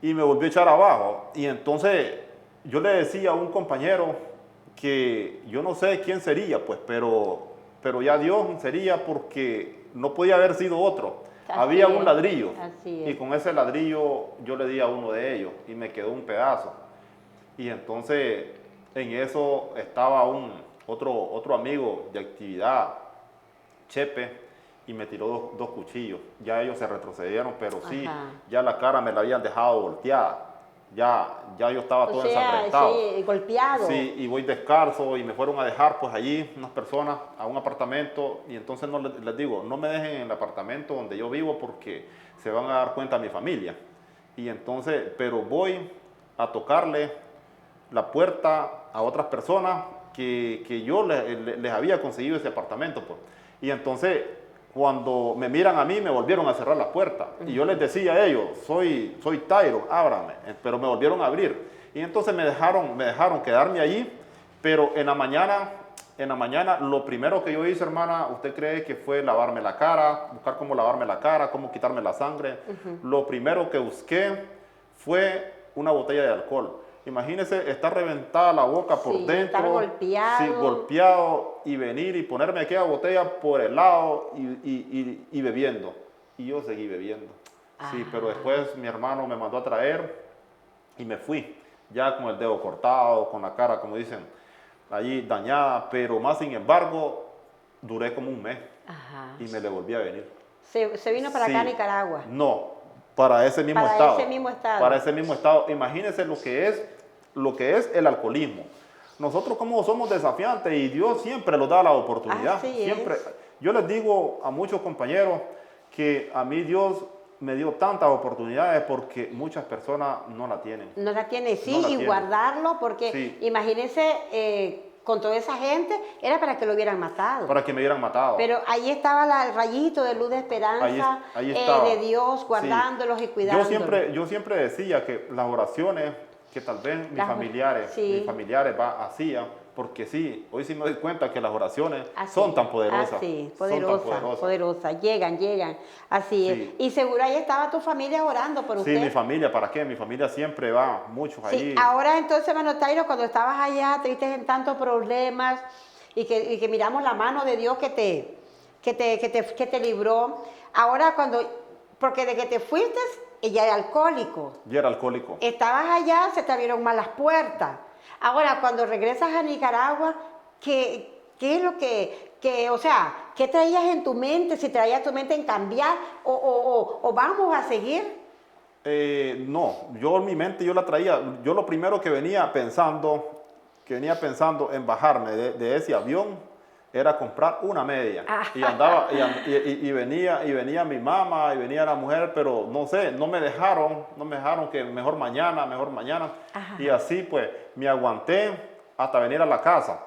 y me volvió a echar abajo. Y entonces yo le decía a un compañero que yo no sé quién sería, pues, pero ya Dios sería porque no podía haber sido otro. Había un ladrillo y con ese ladrillo yo le di a uno de ellos y me quedó un pedazo. Y entonces en eso estaba otro amigo de actividad, Chepe, y me tiró dos cuchillos. Ya ellos se retrocedieron, pero sí, ya la cara me la habían dejado volteada. Ya yo estaba todo ensangrentado. Sí, golpeado. Sí, y voy descalzo y me fueron a dejar pues allí unas personas a un apartamento y entonces no les digo, no me dejen en el apartamento donde yo vivo porque se van a dar cuenta mi familia. Y entonces, pero voy a tocarle la puerta a otras personas que yo les había conseguido ese apartamento, pues. Y entonces, cuando me miran a mí, me volvieron a cerrar la puerta. Y yo les decía a ellos, soy Tairo, ábrame. Pero me volvieron a abrir. Y entonces me dejaron quedarme allí. Pero en la mañana, lo primero que yo hice, hermana, ¿usted cree que fue lavarme la cara? Buscar cómo lavarme la cara, cómo quitarme la sangre. Lo primero que busqué fue una botella de alcohol. Imagínese estar reventada la boca por dentro, estar golpeado. Sí, golpeado y venir y ponerme aquella botella por el lado y bebiendo. Y yo seguí bebiendo. Sí, pero después mi hermano me mandó a traer y me fui, ya con el dedo cortado, con la cara, como dicen, allí dañada, pero más sin embargo, duré como un mes y me le volví a venir. ¿Se vino para acá a Nicaragua? No. Para ese mismo estado. Para ese mismo estado. Imagínense lo que es el alcoholismo. Nosotros como somos desafiantes y Dios siempre nos da la oportunidad. Siempre. Yo les digo a muchos compañeros que a mí Dios me dio tantas oportunidades porque muchas personas no la tienen. No la tienen, sí, y guardarlo porque imagínense... con toda esa gente, era para que lo hubieran matado. Para que me hubieran matado. Pero ahí estaba el rayito de luz de esperanza de Dios guardándolos y cuidándolos. Yo siempre decía que las oraciones que tal vez mis familiares hacían, porque sí, hoy sí me doy cuenta que las oraciones son tan poderosas. Poderosas, llegan, así es. Y seguro ahí estaba tu familia orando por usted. Sí, mi familia, ¿para qué? Mi familia siempre va, muchos allí. Ahora entonces, hermano Tairo, cuando estabas allá, te viste en tantos problemas y que miramos la mano de Dios que te libró. Ahora porque de que te fuiste, ella era alcohólico. Yo era alcohólico. Estabas allá, se te abrieron más las puertas. Ahora, cuando regresas a Nicaragua, ¿qué es lo o sea, qué traías en tu mente? Si traías tu mente en cambiar o vamos a seguir. No, yo en mi mente yo la traía. Yo lo primero que venía pensando en bajarme de ese avión era comprar una media. Y andaba, y venía mi mamá, y venía la mujer, pero no sé, no me dejaron que mejor mañana. Y así pues me aguanté hasta venir a la casa.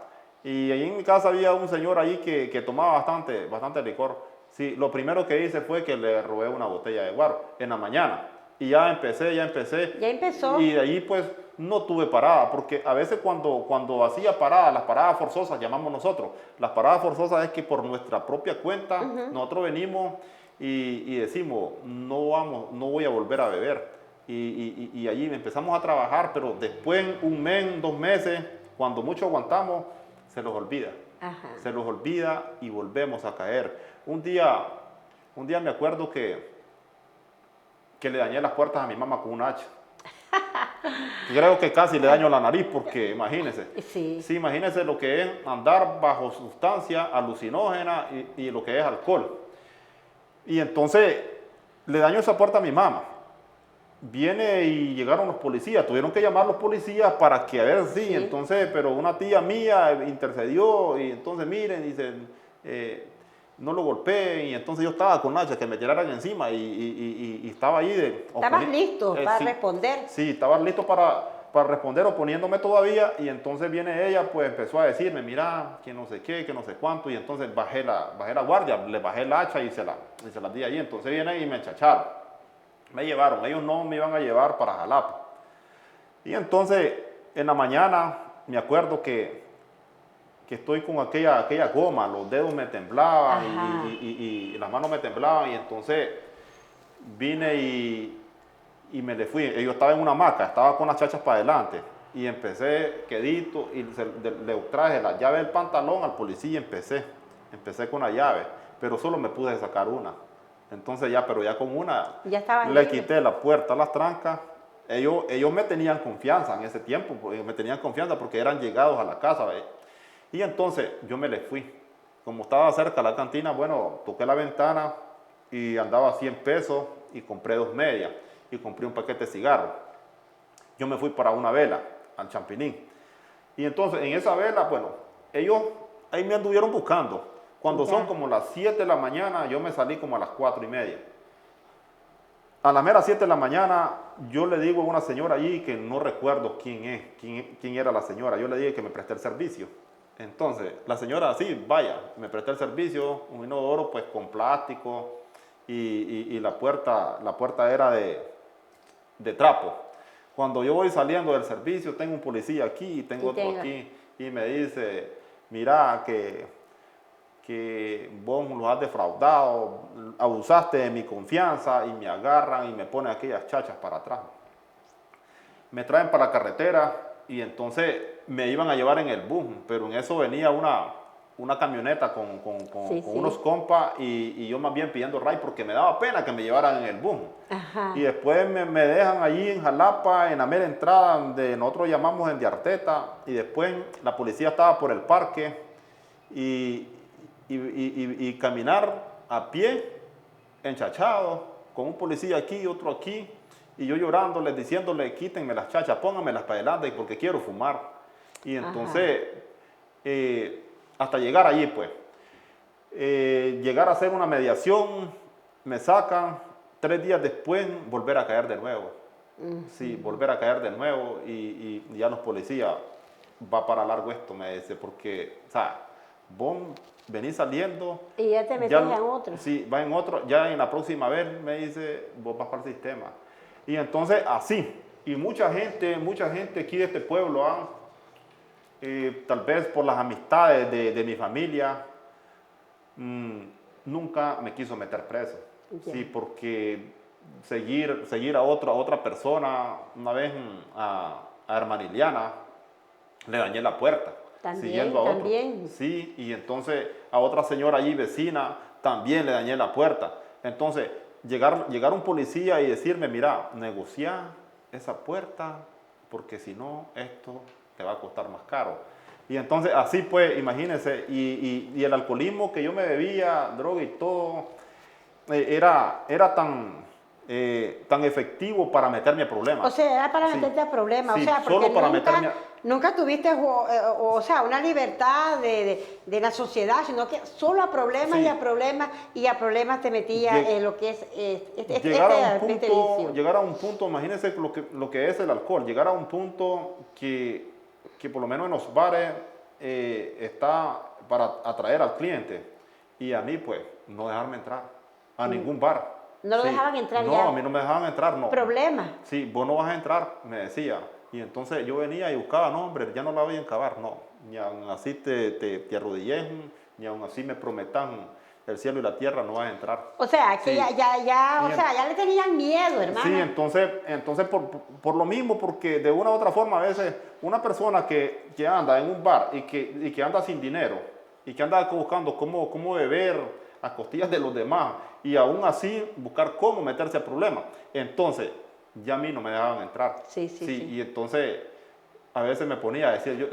Y ahí en mi casa había un señor ahí que tomaba bastante licor. Sí, lo primero que hice fue que le robé una botella de guaro en la mañana. Y ya empecé. Ya empezó. Y de ahí pues no tuve parada, porque a veces cuando hacía paradas, las paradas forzosas llamamos nosotros, las paradas forzosas es que por nuestra propia cuenta nosotros venimos y decimos, no voy a volver a beber. Y allí empezamos a trabajar, pero después un mes, 2 meses, cuando mucho aguantamos, se los olvida. Ajá. Se los olvida y volvemos a caer. Un día me acuerdo que le dañé las puertas a mi mamá con un hacha. Creo que casi le daño la nariz porque imagínense. Sí. Sí, imagínense lo que es andar bajo sustancia alucinógena y lo que es alcohol. Y entonces le daño esa puerta a mi mamá. Viene y llegaron los policías, tuvieron que llamar los policías para que a ver si, Sí. entonces, pero una tía mía intercedió y entonces miren, dicen, no lo golpeen y entonces yo estaba con hacha que me tiraran encima y estaba ahí de... ¿Estabas listo para sí, responder? Sí, estaba listo para responder oponiéndome todavía y entonces viene ella, pues empezó a decirme, mira, que no sé qué, que no sé cuánto y entonces bajé la guardia, le bajé el hacha y se la di ahí, entonces viene y me enchacharon. Me llevaron, ellos no me iban a llevar para Jalapa. Y entonces, en la mañana, me acuerdo que estoy con aquella goma, los dedos me temblaban y las manos me temblaban. Y entonces vine y me le fui. Yo estaba en una hamaca, estaba con las chachas para adelante. Y empecé quedito y le traje la llave del pantalón al policía y empecé con la llave. Pero solo me pude sacar una. Entonces pero ya con una Ya estaba le libre. quité la puerta, las trancas. Ellos me tenían confianza en ese tiempo, me tenían confianza porque eran llegados a la casa. ¿ve? Y entonces yo me les fui. Como estaba cerca de la cantina, bueno, toqué la ventana y andaba 100 pesos y compré 2 medias y compré un paquete de cigarros. Yo me fui para una vela, al Champinín. Y entonces en esa vela, bueno, ellos ahí me anduvieron buscando. Cuando son como las 7 de la mañana, yo me salí como a las 4:30. A la mera 7 de la mañana, yo le digo a una señora allí que no recuerdo quién era la señora. Yo le dije que me presté el servicio. Entonces, la señora, sí, vaya, me presté el servicio, un inodoro pues con plástico y la puerta era de trapo. Cuando yo voy saliendo del servicio, tengo un policía aquí y tengo otro aquí y me dice, mira que vos los has defraudado, abusaste de mi confianza y me agarran y me ponen aquellas chachas para atrás. Me traen para la carretera y entonces me iban a llevar en el bus, pero en eso venía una camioneta con unos compas y yo más bien pidiendo ray porque me daba pena que me llevaran en el bus. Ajá. Y después me dejan allí en Jalapa, en la mera entrada donde nosotros llamamos en Diarteta y después la policía estaba por el parque y caminar a pie, enchachado, con un policía aquí, otro aquí, y yo llorándoles, diciéndoles, quítenme las chachas, pónganmelas para adelante porque quiero fumar. Y entonces, hasta llegar allí, pues, llegar a hacer una mediación, me sacan, 3 días después, volver a caer de nuevo. Sí, volver a caer de nuevo y ya los policías, va para largo esto, me dice, porque, o sea, vos venís saliendo. Y ya te metes en otro. Sí, va en otro. Ya en la próxima vez me dice, vos vas para el sistema. Y entonces así. Y mucha gente aquí de este pueblo, tal vez por las amistades de mi familia, nunca me quiso meter preso. Sí, porque seguir a otra persona, una vez a Hermaniliana, le dañé la puerta. Siguiendo a otro. También. Sí, y entonces a otra señora allí vecina también le dañé la puerta. Entonces, llegar un policía y decirme, mira, negocia esa puerta porque si no, esto te va a costar más caro. Y entonces, así pues, imagínense, y el alcoholismo que yo me bebía, droga y todo, era tan efectivo para meterme a problemas. O sea, era para meterte a problemas. Sí, o sea, porque solo para meterme nunca tuviste una libertad de la sociedad, sino que solo a problemas y a problemas y a problemas te metías en lo que es llegar a un punto, imagínense lo que es el alcohol, llegar a un punto que por lo menos en los bares está para atraer al cliente y a mí pues no dejarme entrar a ningún bar. ¿No lo dejaban entrar ya? No, a mí no me dejaban entrar, no. ¿Problema? Sí, vos no vas a entrar, me decía. Y entonces yo venía y buscaba, no hombre, ya no la voy a encabar, no. Ni aun así te arrodillés, ni aun así me prometan el cielo y la tierra, no vas a entrar. O sea, que ya le tenían miedo, hermano. Sí, entonces por lo mismo, porque de una u otra forma a veces una persona que anda en un bar y que anda sin dinero, y que andaba buscando cómo beber a costillas de los demás y aún así buscar cómo meterse al problema. Entonces, ya a mí no me dejaban entrar. Sí, sí, sí. Y entonces a veces me ponía a decir,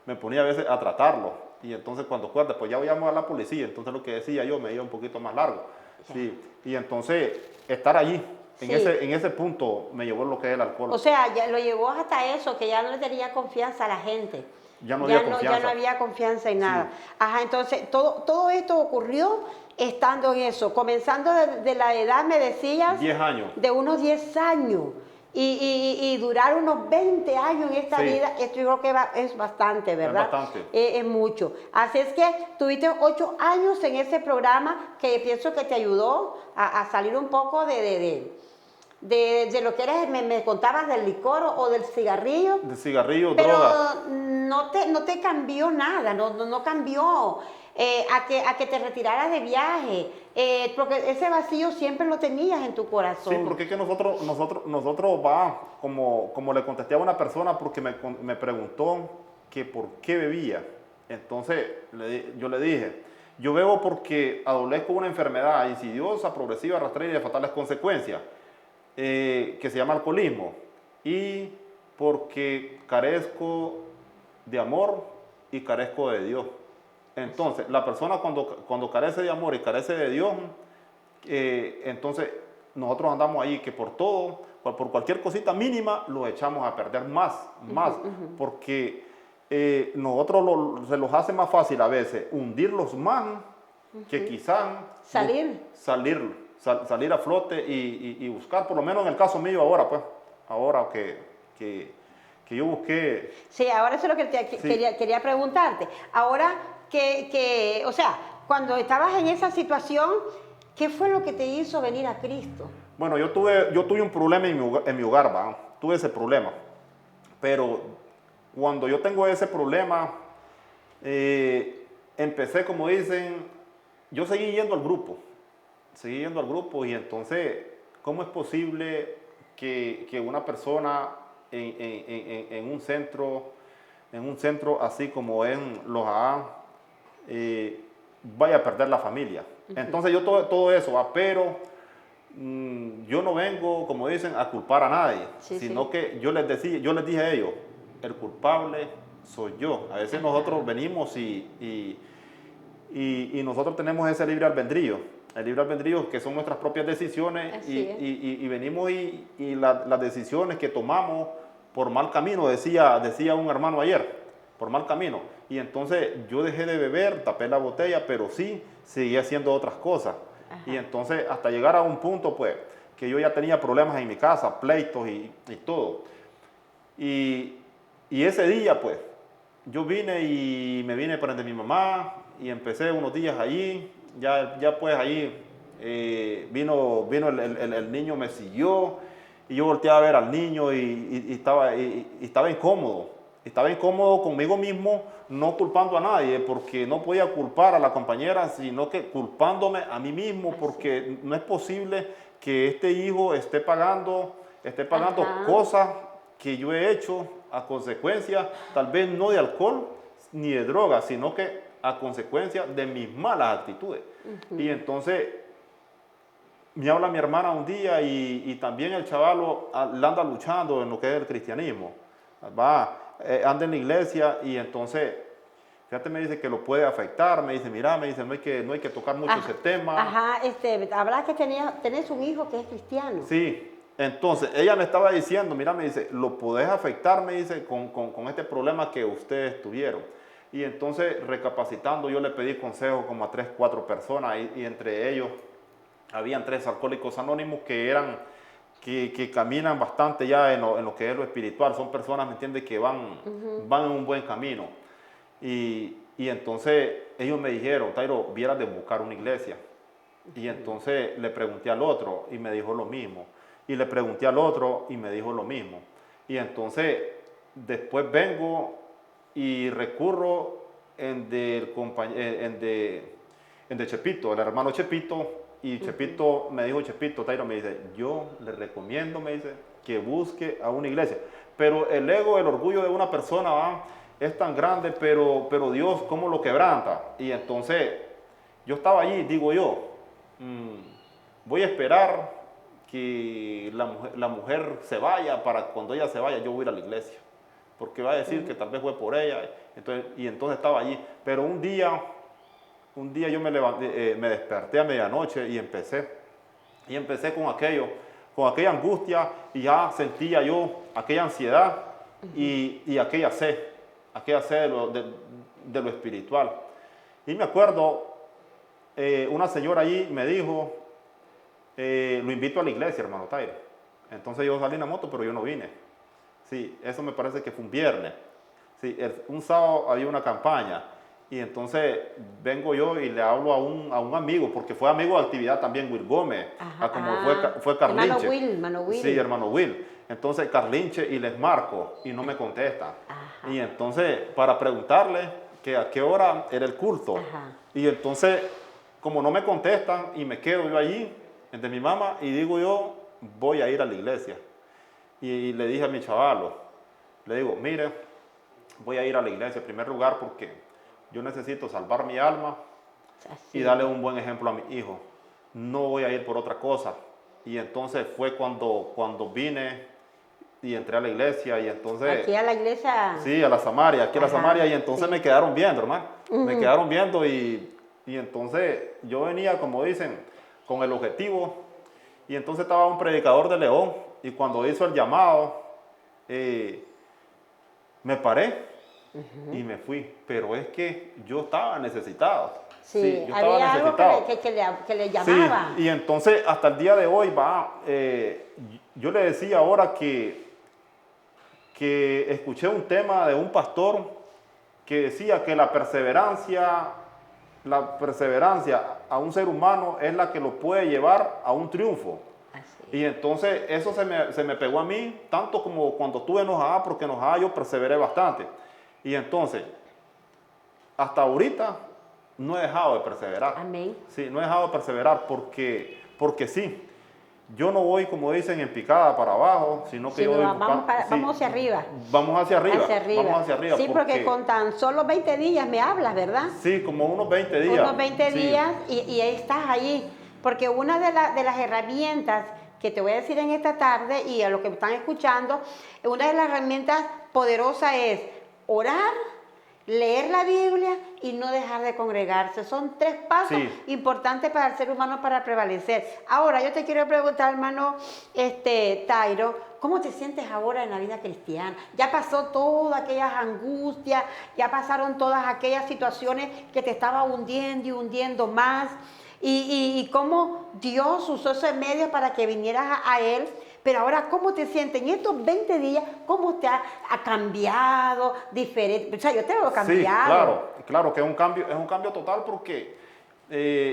me ponía a veces a tratarlo. Y entonces cuando acuerda, pues ya voy a llamar a la policía. Entonces lo que decía yo me iba un poquito más largo. Sí. Y entonces estar allí, Sí. en ese punto me llevó lo que es el alcohol. O sea, ya lo llevó hasta eso, que ya no le tenía confianza a la gente. Ya no había confianza. Ya no había confianza en nada. Sí. Ajá, entonces todo esto ocurrió estando en eso. Comenzando de la edad, me decías. 10 años. De unos 10 años. Y durar unos 20 años en esta Sí. vida, esto yo creo que es bastante, ¿verdad? Es bastante. Es mucho. Así es que tuviste 8 años en ese programa que pienso que te ayudó a salir un poco de lo que eres, me contabas del licor o del cigarrillo. De cigarrillo, Pero droga. no te cambió nada, no cambió a que te retiraras de viaje, porque ese vacío siempre lo tenías en tu corazón. Sí, porque es que nosotros como le contesté a una persona porque me preguntó que por qué bebía. Entonces yo le dije, yo bebo porque adolezco una enfermedad insidiosa, progresiva, rastrera y de fatales consecuencias, que se llama alcoholismo, y porque carezco de amor y carezco de Dios. Entonces, la persona cuando carece de amor y carece de Dios, entonces nosotros andamos ahí que por todo, por cualquier cosita mínima, lo echamos a perder más, porque nosotros se los hace más fácil a veces hundirlos más que quizás salir a flote y buscar, por lo menos en el caso mío ahora, pues, ahora que yo busqué. Sí, ahora eso es lo que quería preguntarte. Ahora o sea, cuando estabas en esa situación, ¿qué fue lo que te hizo venir a Cristo? Bueno, yo tuve un problema en mi hogar, ¿va? Tuve ese problema, pero cuando yo tengo ese problema, empecé, como dicen, yo seguí yendo al grupo y entonces, ¿cómo es posible que una persona en un centro así como en los AA, vaya a perder la familia? Entonces yo todo eso, ¿va? Pero yo no vengo, como dicen, a culpar a nadie, sino que yo les dije a ellos, el culpable soy yo. A veces nosotros venimos y nosotros tenemos ese libre albedrío. El libre albedrío, que son nuestras propias decisiones, y venimos y las decisiones que tomamos por mal camino, decía un hermano ayer, por mal camino. Y entonces yo dejé de beber, tapé la botella, pero sí seguí haciendo otras cosas. Ajá. Y entonces hasta llegar a un punto, pues, que yo ya tenía problemas en mi casa, pleitos y todo. Y ese día, pues, yo me vine para donde mi mamá y empecé unos días allí. Ya pues allí vino el niño, me siguió y yo volteé a ver al niño y estaba incómodo. Estaba incómodo conmigo mismo, no culpando a nadie, porque no podía culpar a la compañera, sino que culpándome a mí mismo, porque no es posible que este hijo esté pagando cosas que yo he hecho a consecuencia, tal vez no de alcohol ni de droga, sino que a consecuencia de mis malas actitudes. Y entonces me habla mi hermana un día y también el chavalo anda luchando en lo que es el cristianismo. Anda en la iglesia y entonces, fíjate, me dice que lo puede afectar, me dice, mira, no hay que tocar mucho ese tema. Ajá, hablas que tenés un hijo que es cristiano. Sí, entonces ella me estaba diciendo, mira, me dice, lo podés afectar, me dice, con este problema que ustedes tuvieron. Y entonces, recapacitando, yo le pedí consejo como a 3, 4 personas y entre ellos habían 3 alcohólicos anónimos que caminan bastante ya en lo que es lo espiritual. Son personas, ¿me entiendes?, que van en un buen camino. Y entonces ellos me dijeron, Tairo, vieras de buscar una iglesia. Y entonces le pregunté al otro y me dijo lo mismo. Y le pregunté al otro y me dijo lo mismo. Y entonces después vengo y recurro en de Chepito, el hermano Chepito. Y Chepito me dijo, Tairo, me dice, yo le recomiendo, me dice, que busque a una iglesia. Pero el ego, el orgullo de una persona, es tan grande, pero Dios, ¿cómo lo quebranta? Y entonces, yo estaba allí, digo yo, voy a esperar que la mujer se vaya, para cuando ella se vaya, yo voy a ir a la iglesia. Porque va a decir que tal vez fue por ella, entonces estaba allí. Pero un día yo me levanté, me desperté a medianoche y empecé con aquella angustia, y ya sentía yo aquella ansiedad y aquella sed de lo espiritual. Y me acuerdo, una señora allí me dijo, lo invito a la iglesia, hermano Taire. Entonces yo salí en la moto, pero yo no vine. Sí, eso me parece que fue un viernes. Sí, un sábado había una campaña, y entonces vengo yo y le hablo a un amigo, porque fue amigo de actividad también, Will Gómez, como fue Carlinche. Hermano Will. Sí, hermano Will. Entonces Carlinche, y les marco y no me contestan. Ajá. Y entonces para preguntarle que a qué hora era el culto. Ajá. Y entonces, como no me contestan, y me quedo yo allí entre mi mamá, y digo yo, voy a ir a la iglesia. Y le dije a mi chavalo, le digo, mire, voy a ir a la iglesia en primer lugar porque yo necesito salvar mi alma y darle un buen ejemplo a mi hijo. No voy a ir por otra cosa. Y entonces fue cuando vine y entré a la iglesia, y entonces... Aquí a la iglesia. Sí, a la Samaria, aquí a la Samaria, y entonces sí. me quedaron viendo, hermano. Me quedaron viendo, y entonces yo venía, como dicen, con el objetivo, y entonces estaba un predicador de León, y cuando hizo el llamado, me paré y me fui, pero es que yo estaba necesitado. Sí, yo había estaba algo necesitado. que le llamaba. Sí, y entonces hasta el día de hoy yo le decía ahora que escuché un tema de un pastor que decía que la perseverancia a un ser humano es la que lo puede llevar a un triunfo. Así. Y entonces eso se me pegó a mí, tanto como cuando estuve enojada, porque enojada yo perseveré bastante. Y entonces, hasta ahorita no he dejado de perseverar. Amén. Sí, no he dejado de perseverar porque sí. Yo no voy, como dicen, en picada para abajo, sino que Sí, yo voy vamos hacia arriba. Vamos hacia arriba. Vamos hacia arriba. Sí, porque con tan solo 20 días me hablas, ¿verdad? Sí, como unos 20 días. Unos 20 sí. días y ahí estás ahí. Porque una de las herramientas que te voy a decir en esta tarde, y a los que me están escuchando, una de las herramientas poderosas es orar, leer la Biblia y no dejar de congregarse. Son 3 pasos importantes para el ser humano para prevalecer. Ahora, yo te quiero preguntar, hermano Tairo, ¿cómo te sientes ahora en la vida cristiana? Ya pasó todas aquellas angustias, ya pasaron todas aquellas situaciones que te estaban hundiendo y hundiendo más. Y cómo Dios usó ese medio para que vinieras a Él. Pero ahora, ¿cómo te sientes? En estos 20 días, ¿cómo te ha cambiado? Diferente. O sea, yo te veo cambiado. Sí, claro que es un cambio total, porque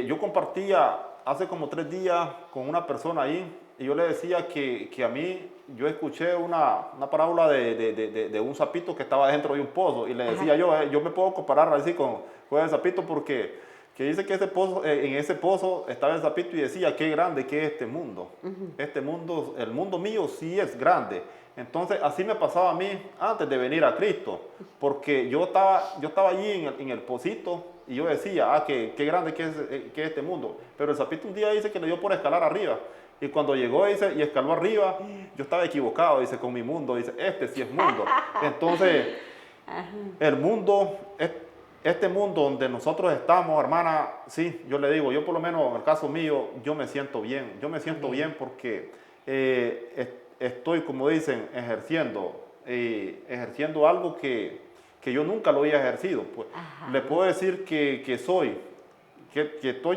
yo compartía hace como 3 días con una persona ahí, y yo le decía que a mí, yo escuché una parábola de un sapito que estaba dentro de un pozo, y le decía yo me puedo comparar así con el sapito, porque que dice que en ese pozo estaba el sapito y decía, qué grande que es este mundo. Este mundo, el mundo mío sí es grande. Entonces así me pasaba a mí antes de venir a Cristo, porque yo estaba allí en el pocito, y yo decía, qué grande que es este mundo. Pero el sapito un día dice que le dio por escalar arriba, y cuando llegó y escaló arriba, yo estaba equivocado, dice, con mi mundo, dice, este sí es mundo. Entonces, el mundo este mundo donde nosotros estamos, hermana, sí, yo le digo, yo por lo menos en el caso mío, yo me siento bien. Yo me siento bien porque estoy, como dicen, ejerciendo algo que yo nunca lo había ejercido. Pues, le puedo decir que estoy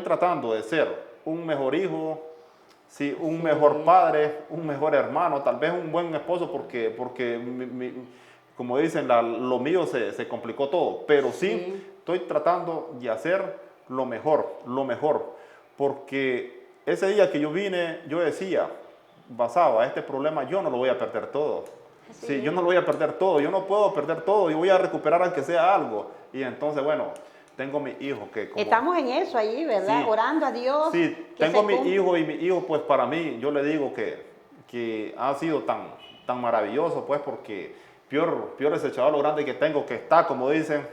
tratando de ser un mejor hijo, sí, un mejor padre, un mejor hermano, tal vez un buen esposo, porque como dicen, lo mío se complicó todo, pero sí estoy tratando de hacer lo mejor, porque ese día que yo vine, yo decía, basado a este problema, yo no lo voy a perder todo. Sí, yo no lo voy a perder todo, yo no puedo perder todo, yo voy a recuperar aunque sea algo. Y entonces, bueno, tengo mi hijo que... Estamos en eso allí, ¿verdad? Sí, orando a Dios. Sí, tengo mi hijo, y mi hijo, pues para mí, yo le digo que ha sido tan maravilloso, pues, porque peor ese chaval grande que tengo, que está, como dicen,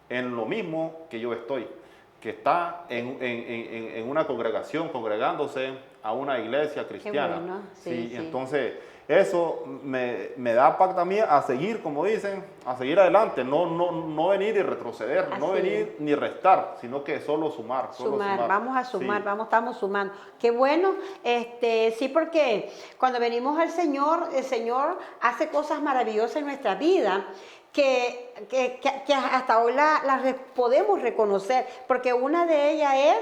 en lo mismo que yo estoy, que está en una congregación, congregándose a una iglesia cristiana. Qué bueno, sí, sí. Entonces, eso me da pacto a mí a seguir, como dicen, a seguir adelante, no venir y retroceder, Así no venir ni restar, sino que solo sumar. Vamos a sumar, Sí. estamos sumando. Qué bueno, sí, porque cuando venimos al Señor, el Señor hace cosas maravillosas en nuestra vida que hasta hoy las podemos reconocer, porque una de ellas es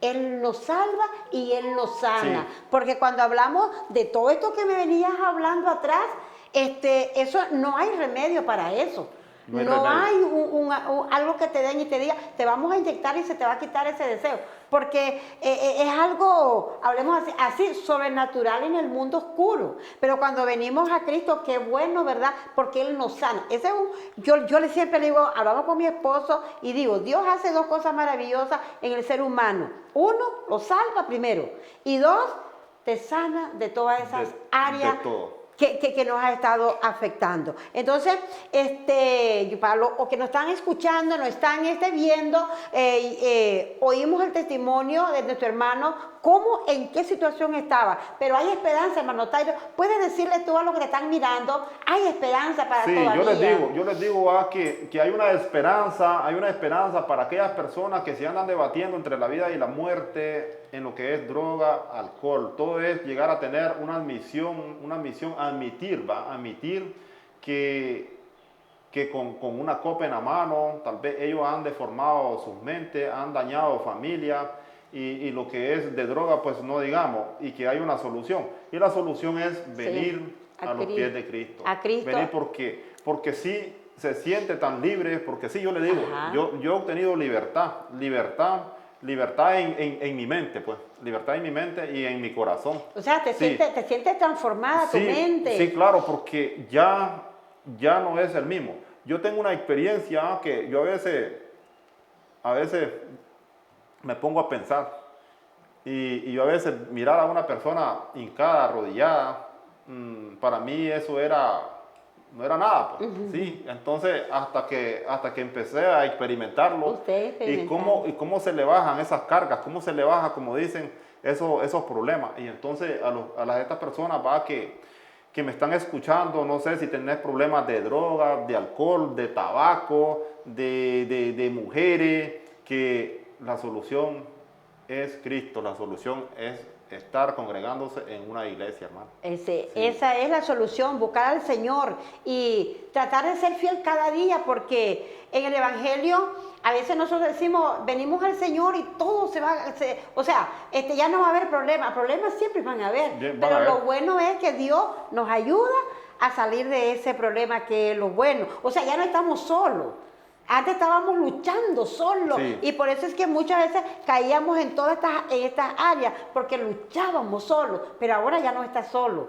Él nos salva y Él nos sana. Sí. Porque cuando hablamos de todo esto que me venías hablando atrás, eso no hay remedio para eso. No hay No remedio. hay algo que te den y te diga, te vamos a inyectar y se te va a quitar ese deseo. Porque es algo, hablemos así, sobrenatural en el mundo oscuro. Pero cuando venimos a Cristo, qué bueno, ¿verdad? Porque Él nos sana. Yo siempre le digo, hablamos con mi esposo y digo, Dios hace dos cosas maravillosas en el ser humano. Uno, lo salva primero. Y dos, te sana de todas esas áreas de todo. que nos ha estado afectando. Entonces, para los que nos están escuchando, nos están viendo, oímos el testimonio de nuestro hermano, en qué situación estaba. Pero hay esperanza, hermano Tairo. Puedes decirle tú a los que te están mirando, hay esperanza para Sí, todavía. yo les digo que hay una esperanza para aquellas personas que se andan debatiendo entre la vida y la muerte en lo que es droga, alcohol. Todo es llegar a tener una misión, admitir que con una copa en la mano, tal vez ellos han deformado sus mentes, han dañado familia, y lo que es de droga, pues no digamos, y que hay una solución. Y la solución es venir a los pies de Cristo. A Cristo. Venir porque sí se siente tan libre, porque sí, yo le digo, yo he obtenido libertad en mi mente, pues, libertad en mi mente y en mi corazón. O sea, te sientes transformada tu mente. Sí, claro, porque ya no es el mismo. Yo tengo una experiencia que yo a veces me pongo a pensar y yo a veces mirar a una persona hincada, arrodillada, para mí eso no era nada, pues. Sí, entonces hasta que empecé a experimentarlo y cómo se le bajan esas cargas, cómo se le baja, como dicen, esos problemas. Y entonces a estas personas que me están escuchando, no sé si tenés problemas de droga, de alcohol, de tabaco, de mujeres, que la solución es Cristo, la solución es estar congregándose en una iglesia, hermano. Esa es la solución, buscar al Señor y tratar de ser fiel cada día, porque en el Evangelio a veces nosotros decimos, venimos al Señor y todo ya no va a haber problemas siempre van a haber, pero lo bueno es que Dios nos ayuda a salir de ese problema, que es lo bueno. O sea, ya no estamos solos. Antes estábamos luchando solos, sí. Y por eso es que muchas veces caíamos en todas estas áreas, porque luchábamos solos, pero ahora ya no estás solo.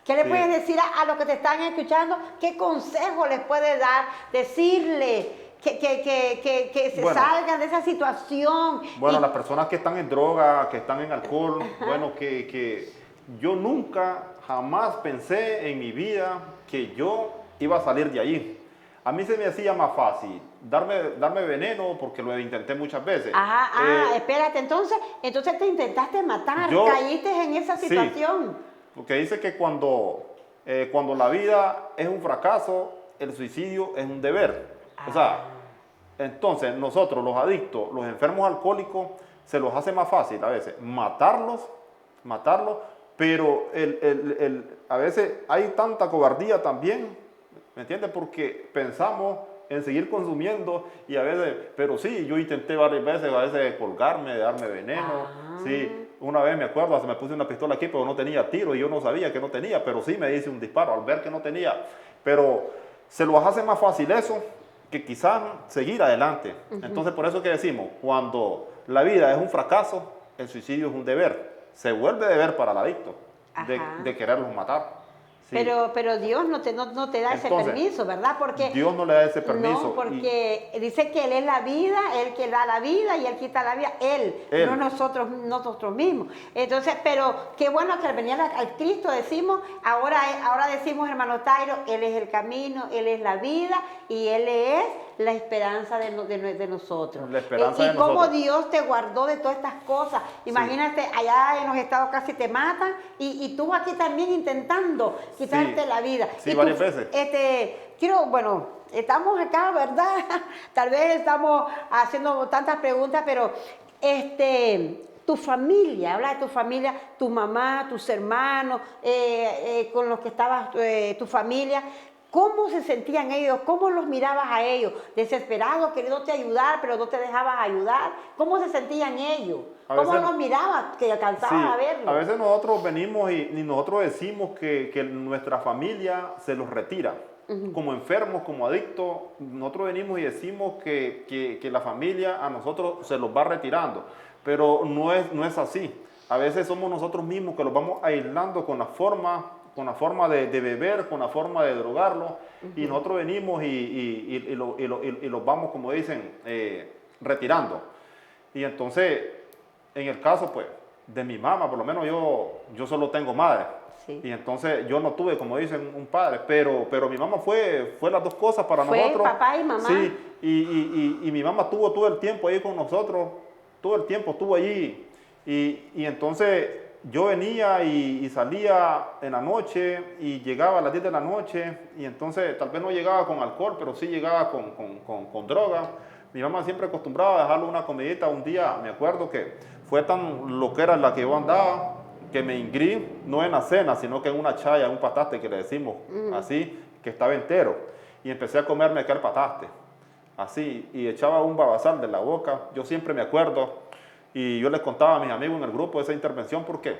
¿Qué le puedes decir a los que te están escuchando? ¿Qué consejo les puedes dar? Decirle que se salgan de esa situación. Bueno, las personas que están en droga, que están en alcohol, bueno, que yo jamás pensé en mi vida que yo iba a salir de ahí. A mí se me hacía más fácil darme veneno, porque lo intenté muchas veces. Espérate, entonces te intentaste matar, caíste en esa situación. Sí, porque dice que cuando la vida es un fracaso, el suicidio es un deber. O sea, entonces nosotros, los adictos, los enfermos alcohólicos, se los hace más fácil a veces matarlos, pero a veces hay tanta cobardía también, ¿me entiendes? Porque pensamos en seguir consumiendo y a veces, pero sí, yo intenté varias veces, a veces colgarme, darme veneno, sí. Una vez me acuerdo, me puse una pistola aquí, pero no tenía tiro y yo no sabía que no tenía, pero sí me hice un disparo al ver que no tenía. Pero se los hace más fácil eso que quizás seguir adelante. Entonces, por eso que decimos, cuando la vida es un fracaso, el suicidio es un deber. Se vuelve deber para el adicto de quererlos matar. Sí. Pero Dios no te da ese Entonces, permiso, ¿verdad? Porque Dios no le da ese permiso. no, porque dice que Él es la vida, Él que da la vida y Él quita la vida, Él. No Él. nosotros mismos. Entonces, pero qué bueno que al venir al Cristo decimos, ahora decimos, hermano Tairo, Él es el camino, Él es la vida y Él es la esperanza de nosotros. La esperanza y de cómo nosotros. Dios te guardó de todas estas cosas. Imagínate, allá en los estados casi te matan y tú aquí también intentando quitarte la vida. Sí, y varias veces. Estamos acá, ¿verdad? Tal vez estamos haciendo tantas preguntas, pero tu familia, habla de tu familia, tu mamá, tus hermanos, con los que estabas, tu familia. ¿Cómo se sentían ellos? ¿Cómo los mirabas a ellos? Desesperados, queriéndote ayudar, pero no te dejabas ayudar. ¿Cómo se sentían ellos? ¿Cómo los mirabas que alcanzabas a verlos? A veces nosotros venimos y nosotros decimos que nuestra familia se los retira. Como enfermos, como adictos, nosotros venimos y decimos que la familia a nosotros se los va retirando. Pero no es así. A veces somos nosotros mismos que los vamos aislando con la forma de beber, con la forma de drogarlo, y nosotros venimos y los vamos, como dicen, retirando. Y entonces, en el caso, pues, de mi mamá, por lo menos yo solo tengo madre. Sí. Y entonces yo no tuve, como dicen, un padre, pero mi mamá fue las dos cosas para nosotros. Fue papá y mamá. Sí, y mi mamá estuvo todo el tiempo ahí con nosotros, todo el tiempo estuvo allí. Y entonces yo venía y salía en la noche y llegaba a las 10 de la noche y entonces tal vez no llegaba con alcohol, pero sí llegaba con droga. Mi mamá siempre acostumbraba a dejarle una comidita. Un día me acuerdo que fue tan loquera la que yo andaba que me ingrí, no en la cena, sino que en una chaya, un pataste que le decimos, así, que estaba entero. Y empecé a comerme aquel pataste, así, y echaba un babasal de la boca. Yo siempre me acuerdo, y yo les contaba a mis amigos en el grupo esa intervención, porque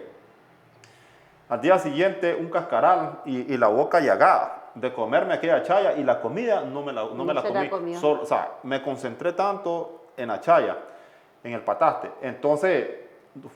al día siguiente un cascaral y la boca llagada de comerme aquella chaya, y la comida no me la comí. O sea, me concentré tanto en la chaya, en el pataste. Entonces,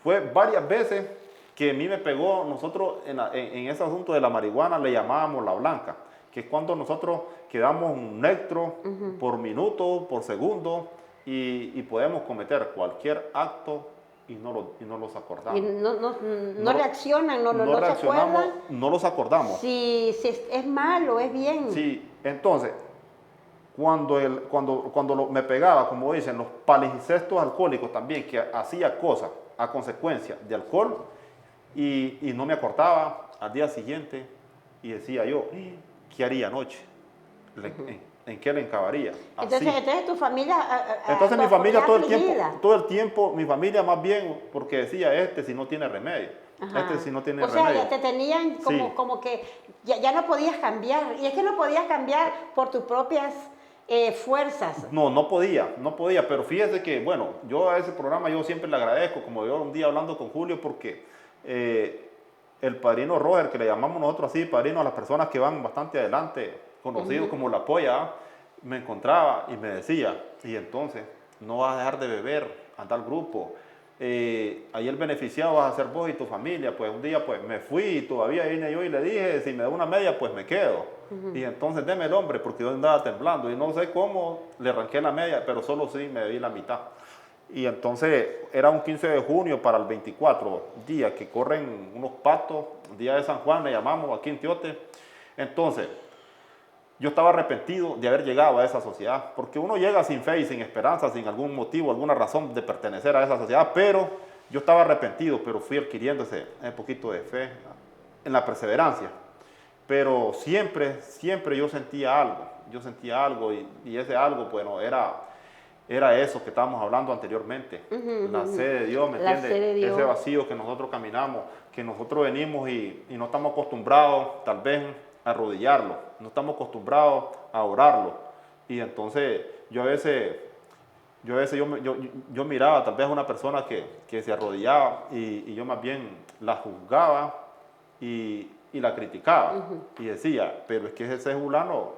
fue varias veces que a mí me pegó. Nosotros en ese asunto de la marihuana le llamábamos la blanca, que es cuando nosotros quedamos un neutro por minuto, por segundo, y podemos cometer cualquier acto y no los acordamos. Y no reaccionan, no se reaccionamos, acuerdan. no los acordamos. Si es malo, es bien. Sí, entonces, cuando me pegaba, como dicen, los palicestos alcohólicos también, que hacía cosas a consecuencia de alcohol, y no me acordaba al día siguiente, y decía yo, ¿qué haría anoche? ¿En qué le encabaría? Entonces tu familia... Entonces mi familia todo el tiempo, mi familia más bien, porque decía, si no tiene remedio, si no tiene remedio. O sea, te tenían como que ya no podías cambiar, y es que no podías cambiar por tus propias fuerzas. No podía, pero fíjese que, bueno, yo a ese programa yo siempre le agradezco, como yo un día hablando con Julio, porque el padrino Roger, que le llamamos nosotros así, padrino a las personas que van bastante adelante, conocido como la polla, me encontraba y me decía, y entonces, no vas a dejar de beber, anda al grupo, ahí el beneficiado vas a ser vos y tu familia. Pues un día pues me fui y todavía vine yo y le dije, si me da una media pues me quedo. Y entonces deme el hombre, porque yo andaba temblando y no sé cómo le arranqué la media, pero solo sí me di la mitad. Y entonces era un 15 de junio para el 24, día que corren unos patos, día de San Juan le llamamos aquí en Tiote. Entonces yo estaba arrepentido de haber llegado a esa sociedad, porque uno llega sin fe y sin esperanza, sin algún motivo, alguna razón de pertenecer a esa sociedad, pero yo estaba arrepentido, pero fui adquiriendo ese poquito de fe en la perseverancia. Pero siempre yo sentía algo, y ese algo, bueno, era eso que estábamos hablando anteriormente, la sed de Dios, ¿me entiendes? Ese vacío que nosotros caminamos, que nosotros venimos y no estamos acostumbrados tal vez a arrodillarlo, no estamos acostumbrados a orarlo, y entonces yo miraba tal vez a una persona que se arrodillaba y yo más bien la juzgaba y la criticaba, y decía, pero es que ese fulano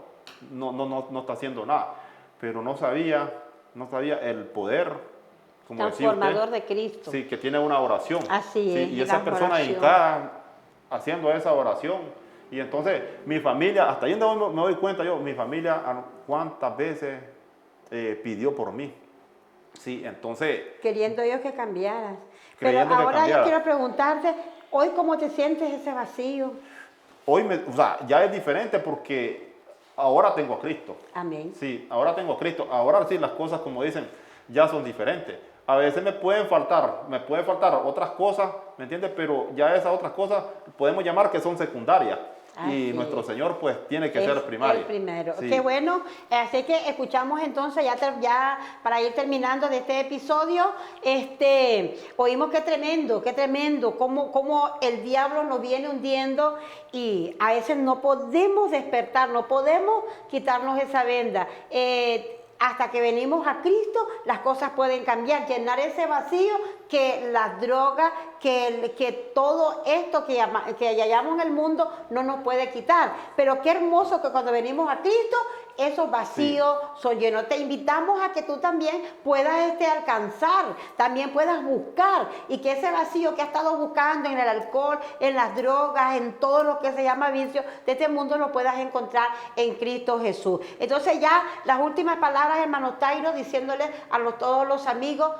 no está haciendo nada, pero no sabía el poder, como transformador decía usted, de Cristo. Sí, que tiene una oración. Así sí, es. y esa persona hincada haciendo esa oración, Y entonces mi familia, hasta ahí me doy cuenta yo, mi familia cuántas veces pidió por mí. Sí, entonces... Queriendo ellos que cambiaras. Pero creyendo que ahora yo cambiara. quiero preguntarte, hoy cómo te sientes ese vacío. Hoy, o sea, ya es diferente porque ahora tengo a Cristo. Amén. Sí, ahora tengo a Cristo. Ahora sí las cosas, como dicen, ya son diferentes. A veces me puede faltar otras cosas, ¿me entiendes? Pero ya esas otras cosas podemos llamar que son secundarias. Y nuestro Señor pues tiene que ser primario. El primero. Sí. Qué bueno. Así que escuchamos entonces ya para ir terminando de este episodio, oímos qué tremendo, cómo el diablo nos viene hundiendo y a veces no podemos despertar, no podemos quitarnos esa venda. Hasta que venimos a Cristo, las cosas pueden cambiar, llenar ese vacío que las drogas, que todo esto que hallamos en el mundo no nos puede quitar. Pero qué hermoso que cuando venimos a Cristo, esos vacíos son llenos. Te invitamos a que tú también puedas alcanzar, también puedas buscar y que ese vacío que has estado buscando en el alcohol, en las drogas, en todo lo que se llama vicio de este mundo lo puedas encontrar en Cristo Jesús. Entonces ya las últimas palabras, hermano Tairo, diciéndole a todos los amigos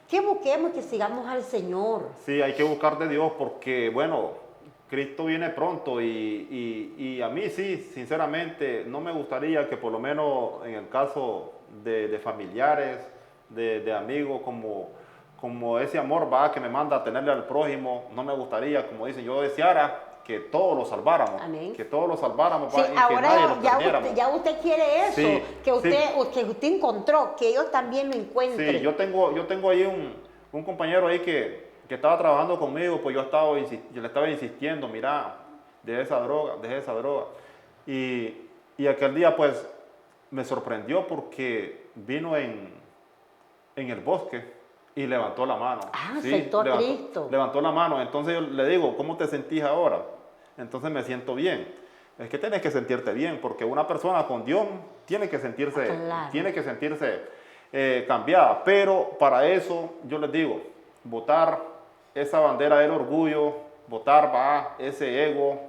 que busquemos y que sigamos al Señor. Sí, hay que buscar de Dios porque, bueno, Cristo viene pronto y a mí sí, sinceramente, no me gustaría que por lo menos en el caso de familiares, de amigos, como ese amor que me manda a tenerle al prójimo, no me gustaría, como dicen, yo deseara que todos lo salváramos. Amén. Que todos lo salváramos, sí, y ahora que nadie lo perdiéramos. ya usted quiere eso, sí, que usted encontró, que ellos también lo encuentren. Sí, yo tengo ahí un compañero ahí que estaba trabajando conmigo, pues yo le estaba insistiendo, mira, deje esa droga. Y aquel día pues me sorprendió porque vino en el bosque y levantó la mano. Aceptó a Cristo. Levantó la mano. Entonces yo le digo, ¿cómo te sentís ahora? Entonces me siento bien. Es que tienes que sentirte bien, porque una persona con Dios tiene que sentirse, cambiada. Pero para eso yo les digo, botar esa bandera del orgullo, botar ese ego,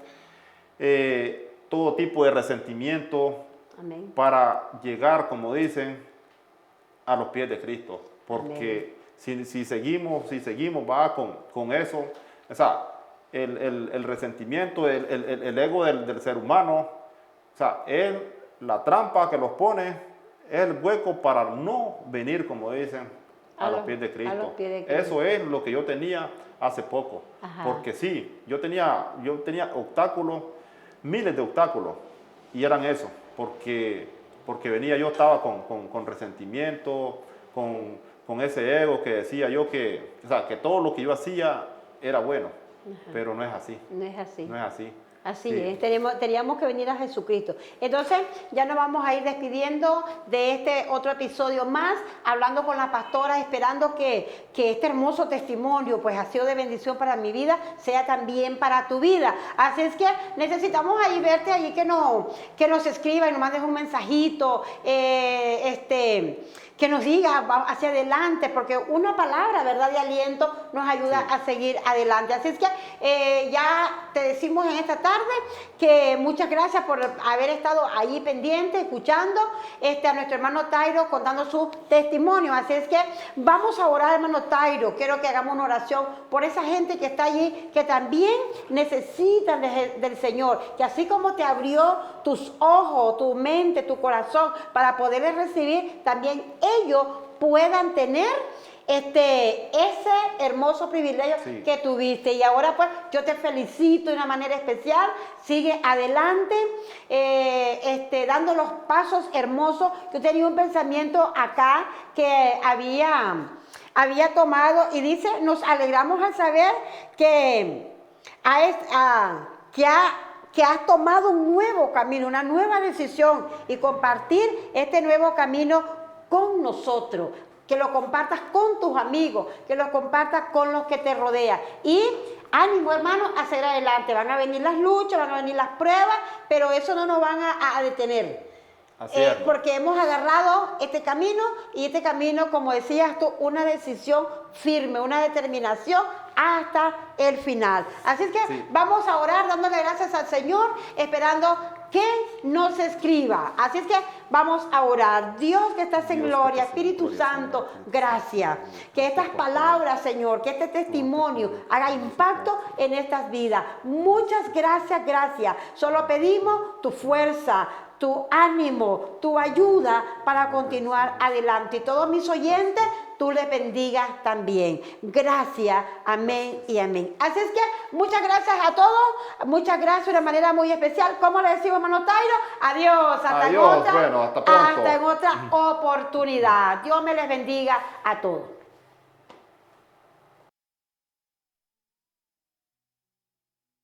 todo tipo de resentimiento. Amén. Para llegar, como dicen, a los pies de Cristo. Porque si seguimos con eso, o sea, el resentimiento, el ego del ser humano, o sea, la trampa que los pone es el hueco para no venir, como dicen, a los pies de Cristo. Eso es lo que yo tenía hace poco. Ajá. Porque sí, yo tenía obstáculos, miles de obstáculos, y eran eso, porque yo estaba con resentimiento, con ese ego que decía yo que todo lo que yo hacía era bueno. Ajá. Pero no es así. No es así. No es así. Así es, teníamos que venir a Jesucristo. Entonces, ya nos vamos a ir despidiendo de este otro episodio más, hablando con la pastora, esperando que este hermoso testimonio, pues ha sido de bendición para mi vida, sea también para tu vida. Así es que necesitamos ahí verte allí que nos escriba y nos mandes un mensajito, que nos diga hacia adelante, porque una palabra, ¿verdad?, de aliento nos ayuda a seguir adelante. Así es que ya te decimos en esta tarde que muchas gracias por haber estado allí pendiente, escuchando a nuestro hermano Tairo contando su testimonio. Así es que vamos a orar, hermano Tairo. Quiero que hagamos una oración por esa gente que está allí, que también necesitan del Señor, que así como te abrió tus ojos, tu mente, tu corazón para poder recibir, también ellos puedan tener ese hermoso privilegio que tuviste. Y ahora pues yo te felicito de una manera especial. Sigue adelante, dando los pasos hermosos. Yo tenía un pensamiento acá que había tomado y dice: nos alegramos al saber que has tomado un nuevo camino, una nueva decisión, y compartir este nuevo camino con nosotros. Que lo compartas con tus amigos, que lo compartas con los que te rodean. Y ánimo, hermano, a seguir adelante. Van a venir las luchas, van a venir las pruebas, pero eso no nos van a detener. Porque hemos agarrado este camino, y este camino, como decías tú, una decisión firme, una determinación hasta el final. Así es que Sí. vamos a orar dándole gracias al Señor, esperando que nos escriba. Así es que vamos a orar. Dios que estás en Dios que gloria, estás en Espíritu gloria, Santo, Señor, Espíritu gracias. Santo, Señor, Que estas por favor. palabras, Señor, que este testimonio haga impacto en estas vidas. Muchas gracias, gracias. Solo pedimos tu fuerza, tu ánimo, tu ayuda para continuar adelante. Y todos mis oyentes, tú les bendigas también. Gracias, amén y amén. Así es que muchas gracias a todos, muchas gracias de una manera muy especial. ¿Cómo le decimos, hermano Tairo? Adiós, hasta Adiós, en otra, bueno, hasta pronto. hasta en otra oportunidad. Dios me les bendiga a todos.